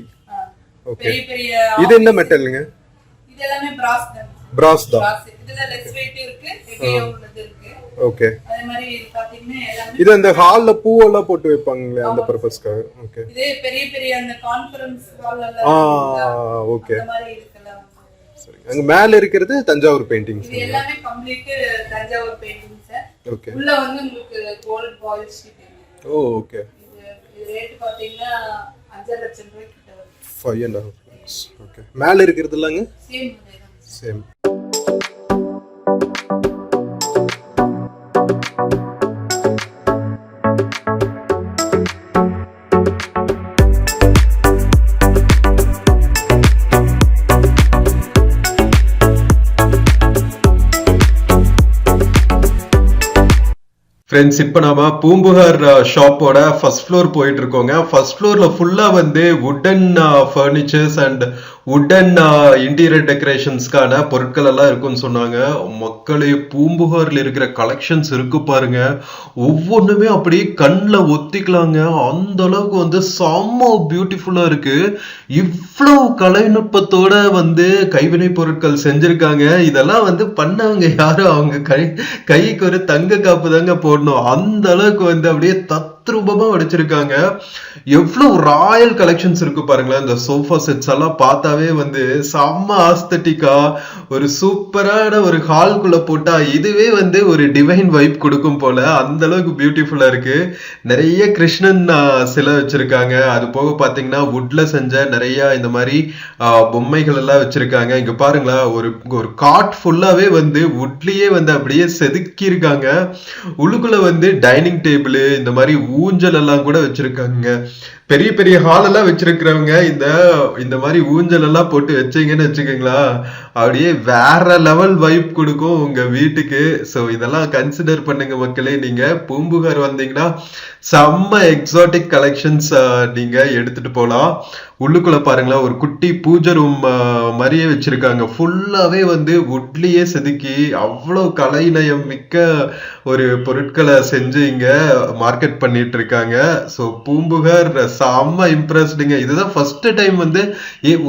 ஓகே. பெரிய பெரிய இது என்ன மெட்டலுங்க? இது எல்லாமே பிராஸ் தான். பிராஸ் தான். இதுல லெஸ் வெயிட் இருக்கு, ஹெவியா உள்ளது இருக்கு. ஓகே. அதே மாதிரி பாத்தீங்கன்னா எல்லாமே இது அந்த ஹால்ல பூவெல்லாம் போட்டு வைப்பாங்களே அந்த பர்பஸ்க்காக. ஓகே. இதே பெரிய பெரிய அந்த கான்ஃபரன்ஸ் ஹால்ல எல்லாம் ஓகே. அந்த மாதிரி இருக்கலாம். சரி. அங்க மேல இருக்கிறது தஞ்சாவூர் பெயிண்டிங்ஸ். இது எல்லாமே complete Thanjavur painting sir. Okay. உள்ள வந்து உங்களுக்கு கோல்ட் பால் ஷீட். ஓ ஓகே. இது ரேட் பாத்தீங்கன்னா 5 லட்சம் ரூபாய் கிட்ட வருது. 5.5 lakhs. ஓகே. மேல இருக்கிறது இல்லங்க? சேம் அதே தான். சேம். ஃப்ரெண்ட்ஸ், இப்போ நாம பூம்புகார் ஷாப்போட ஃபர்ஸ்ட் ஃப்ளோர் போயிட்டு இருக்கோங்க. ஃபர்ஸ்ட் ஃப்ளோர்ல ஃபுல்லா வந்து வுடன் ஃபர்னிச்சர்ஸ் அண்ட் வுடன் இன்டீரியர் டெக்கரேஷன்ஸ்க்கான பொருட்கள் எல்லாம் இருக்குன்னு சொன்னாங்க. மக்களே, பூம்புகார்ல இருக்கிற கலெக்ஷன்ஸ் இருக்கு பாருங்க, ஒவ்வொன்றுமே அப்படியே கண்ணில் ஒத்திக்கலாங்க. அந்த அளவுக்கு வந்து செம்ம பியூட்டிஃபுல்லா இருக்கு. இவ்வளவு கலைநுட்பத்தோட வந்து கைவினை பொருட்கள் செஞ்சிருக்காங்க. இதெல்லாம் வந்து பண்ணவங்க யாரும் அவங்க கைக்கு ஒரு தங்க காப்பு தாங்க போடணும். அந்த அளவுக்கு வந்து அப்படியே தத்ரூபமா வடிச்சிருக்காங்க. எவ்வளவு ராயல் கலெக்ஷன்ஸ் இருக்கு பாருங்களேன். இந்த சோஃபா செட்ஸ் எல்லாம் பார்த்தாவே வந்து செம்ம ஆஸ்தட்டிக்கா, ஒரு சூப்பரான ஒரு ஹால்குள்ள போட்டா இதுவே வந்து ஒரு டிவைன் வைப் கொடுக்கும் போல, அந்த அளவுக்கு பியூட்டிஃபுல்லா இருக்கு. நிறைய கிருஷ்ணன் சிலை வச்சிருக்காங்க. அது போக பாத்தீங்கன்னா வுட்ல செஞ்ச நிறைய இந்த மாதிரி பொம்மைகள் எல்லாம் வச்சிருக்காங்க. இங்க பாருங்களா, ஒரு காட் ஃபுல்லாவே வந்து வுட்லயே வந்து அப்படியே செதுக்கி இருக்காங்க. உள்ளுக்குள்ள வந்து டைனிங் டேபிள், இந்த மாதிரி ஊஞ்சல் எல்லாம் கூட வச்சிருக்காங்க. பெரிய பெரிய ஹால் எல்லாம் வச்சிருக்கிறவங்க இந்த மாதிரி ஊஞ்சல் எல்லாம் போட்டு வச்சீங்கன்னு வச்சுக்கோங்களா, அப்படியே வேற லெவல் வைப் கொடுக்கும் உங்க வீட்டுக்கு. ஸோ இதெல்லாம் கன்சிடர் பண்ணுங்க மக்களே. நீங்க பூம்புகார் வந்தீங்கன்னா செம்ம எக்ஸாட்டிக் கலெக்ஷன்ஸ் நீங்க எடுத்துட்டு போகலாம். உள்ளுக்குள்ள பாருங்களா, ஒரு குட்டி பூஜை ரூம் மாதிரியே வச்சிருக்காங்க. ஃபுல்லாவே வந்து வுட்லயே செதுக்கி அவ்வளவு கலைநயம் மிக்க ஒரு பொருட்களை செஞ்சு இங்க மார்க்கெட் பண்ணிட்டு இருக்காங்க. ஸோ பூம்புகார் செம்ம இம்ப்ரெஸ்டுங்க. இதுதான் ஃபர்ஸ்ட் டைம் வந்து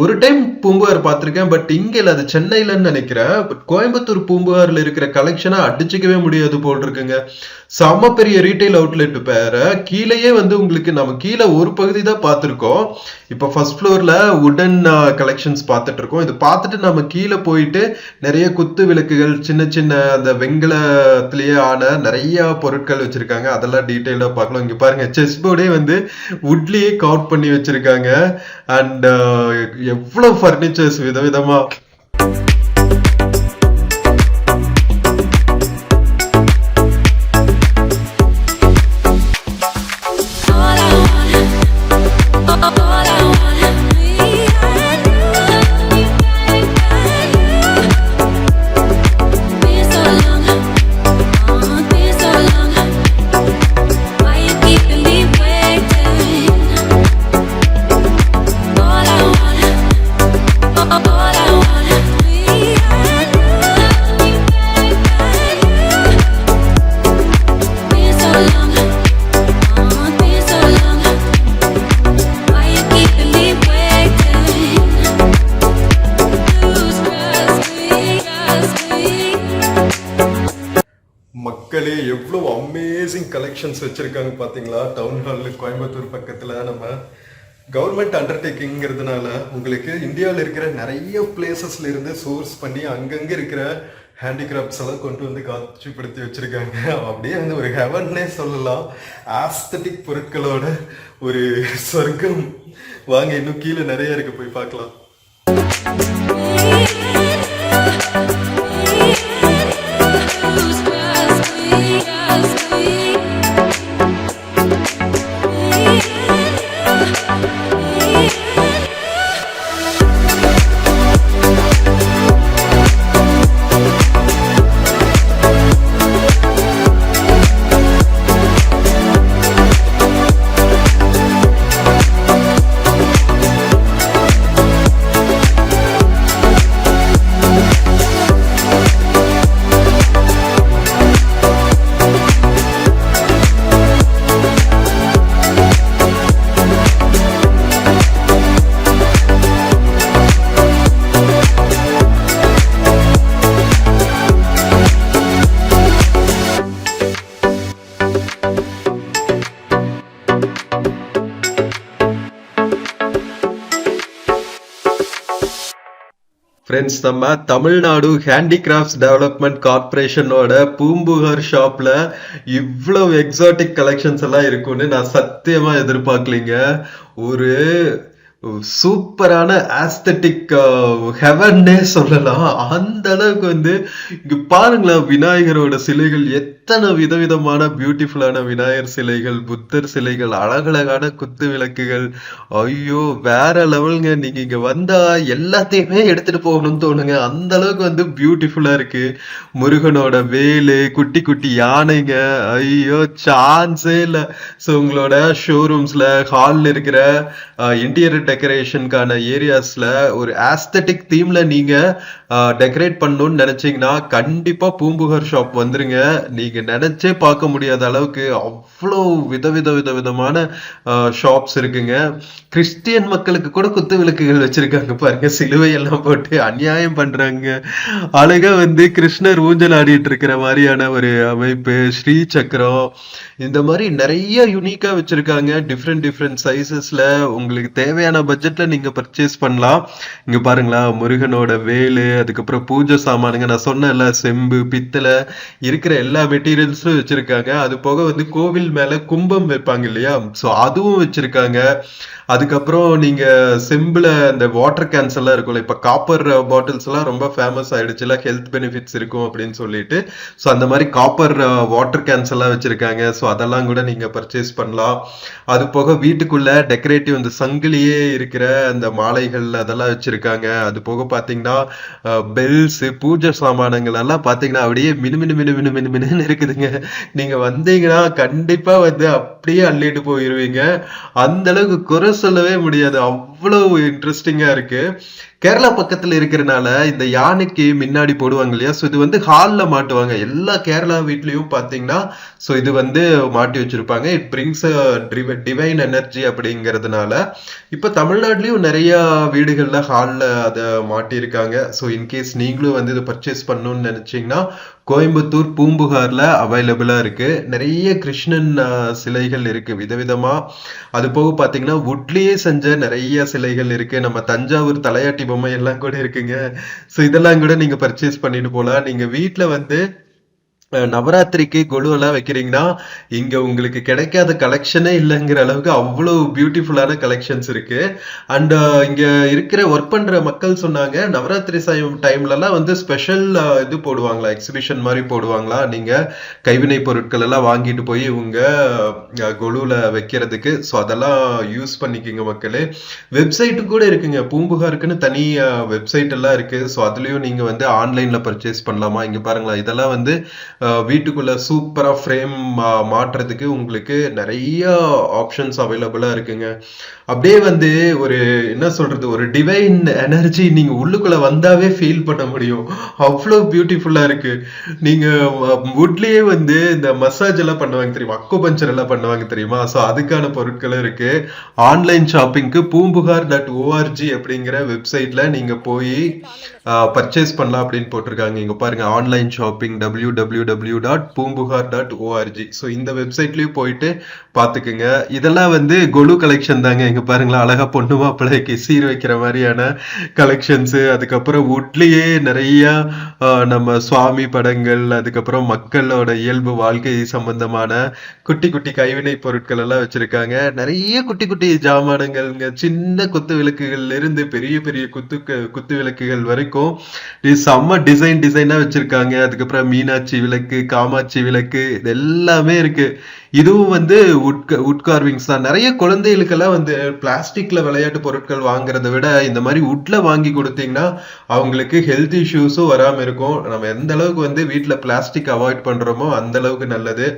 ஒரு டைம் பூம்புகார் பார்த்திருக்கேன், பட் இங்க இல்ல, அது சென்னையிலன்னு நினைக்கிறேன். பட் கோயம்புத்தூர் பூம்புகார்ல இருக்கிற கலெக்ஷனை அடிச்சுக்கவே முடியாது போல் இருக்குங்க. செம்ம பெரிய ரீட்டைல் அவுட்லெட் பேர கீழேயே வந்து உங்களுக்கு நம்ம கீழே ஒரு பகுதி தான் பார்த்துருக்கோம். இப்போ ஃபர்ஸ்ட் ஃப்ளோர்ல வுடன் கலெக்ஷன்ஸ் பார்த்துட்டு இருக்கோம். இது பார்த்துட்டு நம்ம கீழே போயிட்டு நிறைய குத்து விளக்குகள், சின்ன சின்ன அந்த வெங்கலத்திலேயே ஆன நிறைய பொருட்கள் வச்சிருக்காங்க. அதெல்லாம் டீட்டெயிலா பார்க்கலாம். இங்க பாருங்க, செஸ் போர்டே வந்து வுட்லயே கவுட் பண்ணி வச்சிருக்காங்க. அண்ட் எவ்வளவு ஃபர்னிச்சர்ஸ் விதவிதமா. மக்களே, எவ்வளவு அமேசிங் கலெக்ஷன்ஸ் வச்சிருக்காங்க பாத்தீங்களா. டவுன் ஹால் கோயம்புத்தூர் பக்கத்துல. நம்ம கவர்மெண்ட் அண்டர்டேக்கிங்கிறதுனால உங்களுக்கு இந்தியாவில் இருக்கிற நிறைய பிளேசஸ்ல இருந்து சோர்ஸ் பண்ணி அங்கங்க இருக்கிற ஹேண்டிகிராஃப்ட்ஸ் எல்லாம் கொண்டு வந்து காட்சிப்படுத்தி வச்சிருக்காங்க. அப்படியே வந்து ஒரு ஹெவன்னே சொல்லலாம். ஆஸ்தட்டிக் பொருட்களோட ஒரு சொர்க்கம். வாங்க, இன்னும் கீழே நிறைய இருக்கு, போய் பார்க்கலாம். ஃப்ரெண்ட்ஸ், நம்ம தமிழ்நாடு ஹேண்டிகிராஃப்ட்ஸ் டெவலப்மெண்ட் கார்பரேஷனோட பூம்புகார் ஷாப்ல இவ்வளவு எக்ஸாட்டிக் கலெக்ஷன்ஸ் எல்லாம் இருக்கும்னு நான் சத்தியமா எதிர்பார்க்கலீங்க. ஒரு சூப்பரான ஆஸ்தட்டிக் ஹெவன்னே சொல்லலாம். அந்த அளவுக்கு வந்து இங்க பாருங்களேன், விநாயகரோட சிலைகள் எத்தனை விதவிதமான பியூட்டிஃபுல்லான விநாயகர் சிலைகள், புத்தர் சிலைகள், அழகழகான குத்து விளக்குகள். ஐயோ வேற லெவலுங்க. நீங்க இங்க வந்தா எல்லாத்தையுமே எடுத்துட்டு போகணும்னு தோணுங்க. அந்த அளவுக்கு வந்து பியூட்டிஃபுல்லா இருக்கு. முருகனோட வேலு, குட்டி குட்டி யானைங்க, ஐயோ சான்ஸே இல்ல. ஸோ உங்களோட ஷோரூம்ஸ்ல, ஹால்ல இருக்கிற இன்டீரியர் டெக்கரேஷனுக்கான ஏரியாஸ்ல ஒரு ஆஸ்தட்டிக் தீம்ல நீங்க டெக்கரேட் பண்ணணும்னு நினைச்சீங்கன்னா கண்டிப்பா பூம்புகார் ஷாப் வந்துருங்க. நீங்க நினைச்சே பார்க்க முடியாத அளவுக்கு அவ்வளோ விதவிதமான ஷாப்ஸ் இருக்குங்க. கிறிஸ்டியன் மக்களுக்கு கூட குத்து விளக்குகள் வச்சிருக்காங்க பாருங்க, சிலுவை எல்லாம் போட்டு அநியாயம் பண்றாங்க. அழகா வந்து கிருஷ்ணர் ஊஞ்சல் ஆடிட்டு இருக்கிற மாதிரியான ஒரு அமைப்பு, ஸ்ரீ சக்கரம், இந்த மாதிரி நிறைய யூனிக்கா வச்சிருக்காங்க. டிஃப்ரெண்ட் சைசஸ்ல உங்களுக்கு தேவையான பட்ஜெட்ல நீங்க பர்ச்சேஸ் பண்ணலாம். இங்க பாருங்களா, முருகனோட வேலு, அதுக்கப்புறம் பூஜை சாமானுங்க, நான் சொன்னேன்ல செம்பு, பித்தளை இருக்கிற எல்லா மெட்டீரியல்ஸும் வச்சிருக்காங்க. அது போக வந்து கோவில் மேல கும்பம் வைப்பாங்க இல்லையா, ஸோ அதுவும் வச்சிருக்காங்க. அதுக்கப்புறம் நீங்க செம்புல இந்த வாட்டர் கேன்ஸ் எல்லாம் இருக்கும்ல, இப்ப காப்பர் பாட்டில்ஸ் எல்லாம் ரொம்ப ஃபேமஸ் ஆயிடுச்சுல, ஹெல்த் பெனிஃபிட்ஸ் இருக்கும் அப்படின்னு சொல்லிட்டு. ஸோ அந்த மாதிரி காப்பர் வாட்டர் கேன்ஸ் எல்லாம் வச்சிருக்காங்க. ஸோ அதெல்லாம் கூட நீங்க பர்ச்சேஸ் பண்ணலாம். அது போக வீட்டுக்குள்ள டெக்கரேட்டிவ் இந்த சங்கிலியே இருக்கிற அந்த மாலைகள் அதெல்லாம் வச்சிருக்காங்க. அது போக பாத்தீங்கன்னா பெல்ஸ், பூஜை சாமானங்கள் எல்லாம் பாத்தீங்கன்னா அப்படியே மினு இருக்குதுங்க. நீங்க வந்தீங்கன்னா கண்டிப்பா வந்து அப்படியே அள்ளிட்டு போயிருவீங்க. அந்த அளவுக்கு குறை சொல்லவே முடியாது, அவ்வளவு இன்ட்ரெஸ்டிங்கா இருக்கு. கேரளா பக்கத்துல இருக்கிறனால இந்த யானைக்கு முன்னாடி போடுவாங்க இல்லையா, ஸோ இது வந்து ஹால்ல மாட்டுவாங்க. எல்லா கேரளா வீட்லயும் பாத்தீங்கன்னா ஸோ இது வந்து மாட்டி வச்சிருப்பாங்க. இட் பிரிங்ஸ் டிவைன் எனர்ஜி அப்படிங்கிறதுனால இப்ப தமிழ்நாட்டிலயும் நிறைய வீடுகள்ல ஹால்ல அதை மாட்டியிருக்காங்க. ஸோ இன்கேஸ் நீங்களும் வந்து இதை பர்ச்சேஸ் பண்ணணும்னு நினைச்சீங்கன்னா கோயம்புத்தூர் பூம்புகார்ல அவைலபிளா இருக்கு. நிறைய கிருஷ்ணன் சிலைகள் இருக்கு விதவிதமா. அது போக பாத்தீங்கன்னா வுட்லயே செஞ்ச நிறைய சிலைகள் இருக்கு. நம்ம தஞ்சாவூர் தலையாட்டி பொம்மை எல்லாம் கூட இருக்குங்க. ஸோ இதெல்லாம் கூட நீங்க பர்ச்சேஸ் பண்ணிட்டு போலாம். நீங்க வீட்டுல வந்து நவராத்திரிக்கு கொலு எல்லாம் வைக்கிறீங்கன்னா இங்க உங்களுக்கு கிடைக்காத கலெக்ஷனே இல்லைங்கிற அளவுக்கு அவ்வளவு பியூட்டிஃபுல்லான கலெக்ஷன்ஸ் இருக்கு. அண்ட் இங்க இருக்கிற ஒர்க் பண்ற மக்கள் சொன்னாங்க, நவராத்திரி டைம்ல எல்லாம் வந்து ஸ்பெஷல் இது போடுவாங்களா, எக்ஸிபிஷன் மாதிரி போடுவாங்களா, நீங்க கைவினை பொருட்கள் எல்லாம் வாங்கிட்டு போய் இவங்க கொலுல வைக்கிறதுக்கு. ஸோ அதெல்லாம் யூஸ் பண்ணிக்கோங்க மக்களே. வெப்சைட்டு கூட இருக்குங்க, பூம்புகாருக்குன்னு தனி வெப்சைட் எல்லாம் இருக்கு. ஸோ அதுலயும் நீங்க வந்து ஆன்லைன்ல பர்ச்சேஸ் பண்ணலாமா. இங்க பாருங்களா, இதெல்லாம் வந்து வீட்டுக்குள்ள சூப்பரா ஃப்ரேம் மாற்றுறதுக்கு உங்களுக்கு நிறைய ஆப்ஷன்ஸ் அவைலபிளா இருக்குங்க. அப்படியே வந்து ஒரு என்ன சொல்றது, ஒரு டிவைன் எனர்ஜி நீங்க உள்ளுக்குள்ள வந்தாவே ஃபீல் பண்ண முடியும். அவ்வளோ பியூட்டிஃபுல்லா இருக்கு. நீங்க வுட்லயே வந்து இந்த மசாஜ் எல்லாம் பண்ணுவாங்க தெரியுமா, அக்குபஞ்சர் எல்லாம் பண்ணுவாங்க தெரியுமா, ஸோ அதுக்கான பொருட்களும் இருக்கு. ஆன்லைன் ஷாப்பிங்க்கு பூம்புகார்.org அப்படிங்கிற வெப்சைட்ல நீங்க போய் பர்ச்சேஸ் பண்ணலாம் அப்படின்னு போட்டிருக்காங்க. இங்க பாருங்க, ஆன்லைன் ஷாப்பிங் www.poombugar.org. ஸோ இந்த வெப்சைட்லயும் போயிட்டு பாத்துக்குங்க. இதெல்லாம் வந்து கொலு கலெக்ஷன் தாங்க. இங்க பாருங்களா, அழகா பொண்ணு மாப்பிள்ளைக்கு சீர் வைக்கிற மாதிரியான கலெக்ஷன்ஸ். அதுக்கப்புறம் வுட்லயே நிறைய நம்ம சுவாமி படங்கள், அதுக்கப்புறம் மக்களோட இயல்பு வாழ்க்கை சம்பந்தமான குட்டி குட்டி கைவினை பொருட்கள் எல்லாம் வச்சிருக்காங்க. நிறைய குட்டி குட்டி ஜாமானங்கள்ங்க, சின்ன குத்து விளக்குகள்ல இருந்து பெரிய பெரிய குத்து விளக்குகள் வரைக்கும் செம்ம டிசைனா வச்சிருக்காங்க. அதுக்கப்புறம் மீனாட்சி விளக்கு, காமாட்சி விளக்கு, இது எல்லாமே இருக்கு. இதுவும் வந்து வுட் கார்விங்ஸ் தான். நிறைய குழந்தைகளுக்கெல்லாம் வந்து பிளாஸ்டிக்ல விளையாட்டு பொருட்கள் வாங்குறதை விட இந்த மாதிரி வுட்ல வாங்கி கொடுத்தீங்கன்னா அவங்களுக்கு ஹெல்த் இஷ்யூஸும் வராம இருக்கும். நம்ம எந்த அளவுக்கு வந்து வீட்டுல பிளாஸ்டிக் அவாய்ட் பண்றோமோ அந்த அளவுக்கு நல்லது.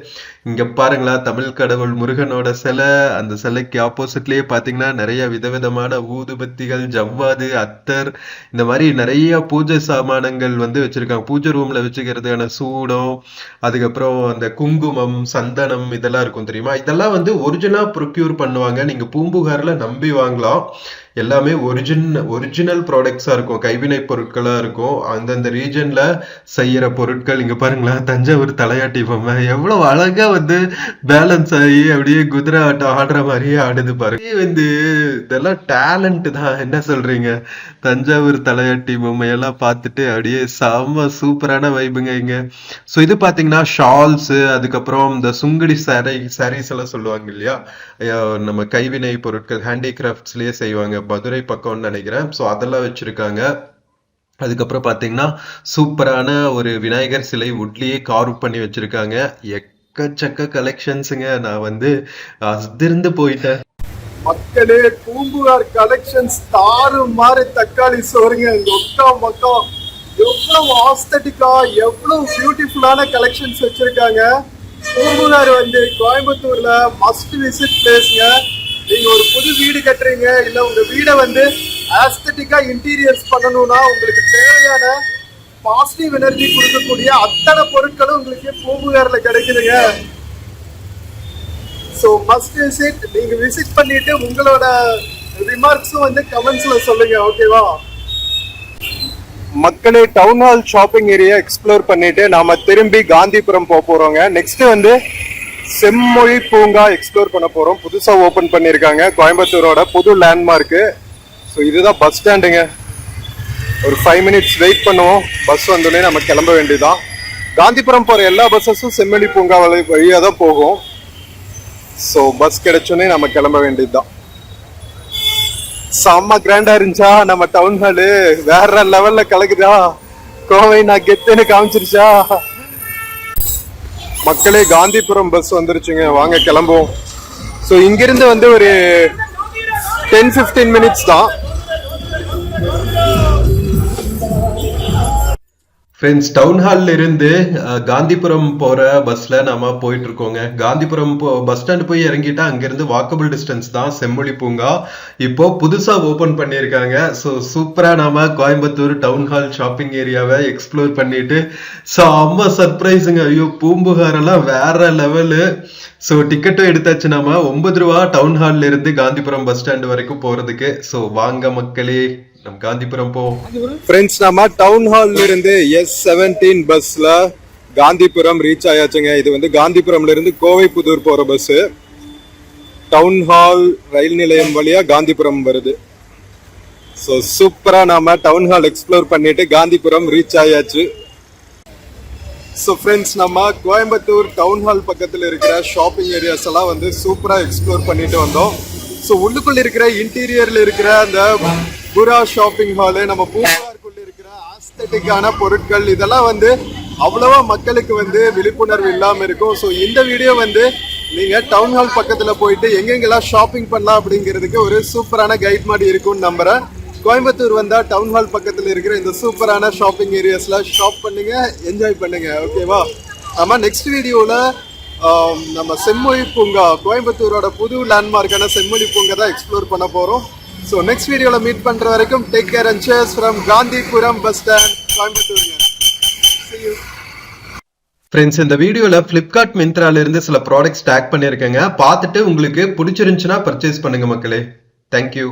இங்க பாருங்களா, தமிழ் கடவுள் முருகனோட சிலை, அந்த சிலைக்கு ஆப்போசிட்லயே பாத்தீங்கன்னா நிறைய விதவிதமான ஊதுபத்திகள், ஜவ்வாது, அத்தர், இந்த மாதிரி நிறைய பூஜை சாமானங்கள் வந்து வச்சிருக்காங்க. பூஜை ரூம்ல வச்சுக்கிறதுக்கான சூடம், அதுக்கப்புறம் அந்த குங்குமம், சந்தனம், இதெல்லாம் இருக்கும் தெரியுமா. இதெல்லாம் வந்து ஒரிஜினலா ப்ரொக்யூர் பண்ணுவாங்க. நீங்க பூம்புகார்ல நம்பி வாங்கலாம். எல்லாமே ஒரிஜினல் ப்ராடக்ட்ஸா இருக்கும், கைவினை பொருட்களா இருக்கும், அந்தந்த ரீஜன்ல செய்யற பொருட்கள். இங்க பாருங்களா, தஞ்சாவூர் தலையாட்டி பொம்மை எவ்வளவு அழகா வந்து பேலன்ஸ் ஆகி அப்படியே குதிரை ஆட்டம் ஆடுற மாதிரியே ஆடுது பாருங்க. வந்து இதெல்லாம் டேலண்ட் தான், என்ன சொல்றீங்க. தஞ்சாவூர் தலையாட்டி பொம்மையெல்லாம் பார்த்துட்டு அப்படியே செம்ம சூப்பரான வைபுங்க இங்க. ஸோ இது பாத்தீங்கன்னா ஷால்ஸ், அதுக்கப்புறம் இந்த சுங்குடி சாரீஸ் எல்லாம் சொல்லுவாங்க இல்லையா, நம்ம கைவினை பொருட்கள் ஹேண்டிகிராஃப்ட்ஸ்லயே செய்வாங்க. மதுரை பக்கம்னு நினைக்கிறேன். ஸோ அதெல்லாம் வச்சிருக்காங்க. அதுக்கப்புறம் பாத்தீங்கன்னா சூப்பரான ஒரு விநாயகர் சிலை வுட்லயே கார்வ் பண்ணி வச்சிருக்காங்க. எக்கச்சக்க கலெக்ஷன்ஸுங்க. நான் வந்து அதிர்ந்து போயிட்டேன். மக்களே, பூம்புகார் கலெக்ஷன்ஸ் தாறு மாறு தக்காளி சோறுங்க. ஒக்கா மக்கா எவ்வளவு ஆஸ்தட்டிக்கா, எவ்வளவு பியூட்டிஃபுல்லான கலெக்ஷன்ஸ் வச்சிருக்காங்க. பூம்புகார் வந்து கோயம்புத்தூர்ல மஸ்ட் விசிட் பிளேஸ்ங்க. நீங்க ஒரு புது வீடு கட்டுறீங்க, இல்ல உங்க வீடை வந்து ஆஸ்தட்டிக்கா இன்டீரியர்ஸ் பண்ணணும்னா உங்களுக்கு தேவையான பாசிட்டிவ் எனர்ஜி கொடுக்கக்கூடிய அத்தனை பொருட்களும் உங்களுக்கு பூம்புகார்ல கிடைக்குதுங்க. So must visit. நீங்க விசிட் பண்ணிட்டு உங்களோட ரிமார்க்ஸும் வந்து கமெண்ட்ஸ்ல சொல்லுங்க, ஓகேவா? மக்களே, town hall shopping area explore பண்ணிட்டு நாம திரும்பி காந்திபுரம் போக போறோங்க. நெக்ஸ்ட் வந்து செம்மொழி பூங்கா எக்ஸ்ப்ளோர் பண்ண போறோம். புதுசா ஓபன் பண்ணிருக்காங்க, கோயம்புத்தூரோட புது லேண்ட்மார்க்கு. ஸோ இதுதான் பஸ் ஸ்டாண்டுங்க. ஒரு 5 minutes வெயிட் பண்ணுவோம். பஸ் வந்தோடனே நம்ம கிளம்ப வேண்டியதுதான். காந்திபுரம் போற எல்லா பஸ்ஸஸும் செம்மொழி பூங்கா வழியா தான் போகும். ஸோ பஸ் கிடைச்சோடனே நம்ம கிளம்ப வேண்டியதுதான். செம்ம கிராண்டா இருந்துச்சா நம்ம டவுன் ஹாலு? வேற லெவல்ல கலக்குதா? கோவை நான் கெத்துன்னு காமிச்சிருச்சா? மக்களே, காந்திபுரம் பஸ் வந்துருச்சுங்க, வாங்க கிளம்புவோம். ஸோ இங்கிருந்து வந்து ஒரு 10-15 minutes தான். ஃப்ரெண்ட்ஸ், டவுன் ஹால்ல இருந்து காந்திபுரம் போற பஸ்ல நாம போயிட்டு இருக்கோங்க. காந்திபுரம் பஸ் ஸ்டாண்ட் போய் இறங்கிட்டா அங்கிருந்து வாக்கபிள் டிஸ்டன்ஸ் தான் செம்மொழி பூங்கா. இப்போ புதுசா ஓபன் பண்ணியிருக்காங்க. ஸோ சூப்பரா நாம கோயம்புத்தூர் டவுன் ஹால் ஷாப்பிங் ஏரியாவை எக்ஸ்ப்ளோர் பண்ணிட்டு செம்ம சர்ப்ரைஸுங்க. ஐயோ, பூம்புகாரெல்லாம் வேற லெவலு. ஸோ டிக்கெட்டும் எடுத்தாச்சு. நாம 9 ரூபா டவுன் ஹால்ல இருந்து காந்திபுரம் பஸ் ஸ்டாண்ட் வரைக்கும் போறதுக்கு. ஸோ வாங்க மக்களே, நம்ம காந்திபுரம் போ. ஃப்ரெண்ட்ஸ், நம்ம டவுன் ஹால்ல இருந்து S17 பஸ்ல காந்திபுரம் ரீச் ஆயாச்சுங்க. இது வந்து காந்திபுரம்ல இருந்து கோவை புதூர் போற பஸ். டவுன் ஹால் ரயில் நிலையம் வழியா காந்திபுரம் வருது. ஸோ சூப்பரா நாம டவுன் ஹால் எக்ஸ்ப்ளோர் பண்ணிட்டு காந்திபுரம் ரீச் ஆயாச்சு. ஸோ ஃப்ரெண்ட்ஸ், நம்ம கோயம்புத்தூர் டவுன் ஹால் பக்கத்தில் இருக்கிற ஷாப்பிங் ஏரியாஸ் எல்லாம் வந்து சூப்பரா எக்ஸ்ப்ளோர் பண்ணிட்டு வந்தோம். ஸோ உள்ளுக்குள்ள இருக்கிற இன்டீரியர்ல இருக்கிற அந்த புரா ஷாப்பிங் ஹாலு, நம்ம பூங்காருக்குள்ள இருக்கிற ஆஸ்தட்டிக்கான பொருட்கள், இதெல்லாம் வந்து அவ்வளவா மக்களுக்கு வந்து விழிப்புணர்வு இல்லாம இருக்கும். ஸோ இந்த வீடியோ வந்து நீங்க டவுன் ஹால் பக்கத்துல போயிட்டு எங்கெங்கெல்லாம் ஷாப்பிங் பண்ணலாம் அப்படிங்கிறதுக்கு ஒரு சூப்பரான கைட் மாதிரி இருக்கும்னு நம்புறேன். கோயம்புத்தூர் வந்தா டவுன் ஹால் பக்கத்துல இருக்கிற இந்த சூப்பரான ஷாப்பிங் ஏரியாஸ்ல ஷாப் பண்ணுங்க, என்ஜாய் பண்ணுங்க, ஓகேவா? நம்ம நெக்ஸ்ட் வீடியோல நம்ம செம்மொழி பூங்கா, கோயம்புத்தூரோட புது லேண்ட்மார்க்கான செம்மொழி பூங்கா தான் எக்ஸ்ப்ளோர் பண்ண போறோம். ஸோ நெக்ஸ்ட் வீடியோவில் மீட் பண்ற வரைக்கும் take care and chairs from Gandhipuram bus stand, Coimbatore. Friends, இந்த வீடியோல பிளிப்கார்ட் மிந்த்ரால இருந்து சில ப்ராடக்ட்ஸ் டேக் பண்ணியிருக்கேங்க. பார்த்துட்டு உங்களுக்கு பிடிச்சிருந்துச்சுன்னா பர்ச்சேஸ் பண்ணுங்க மக்களே. தேங்க்யூ.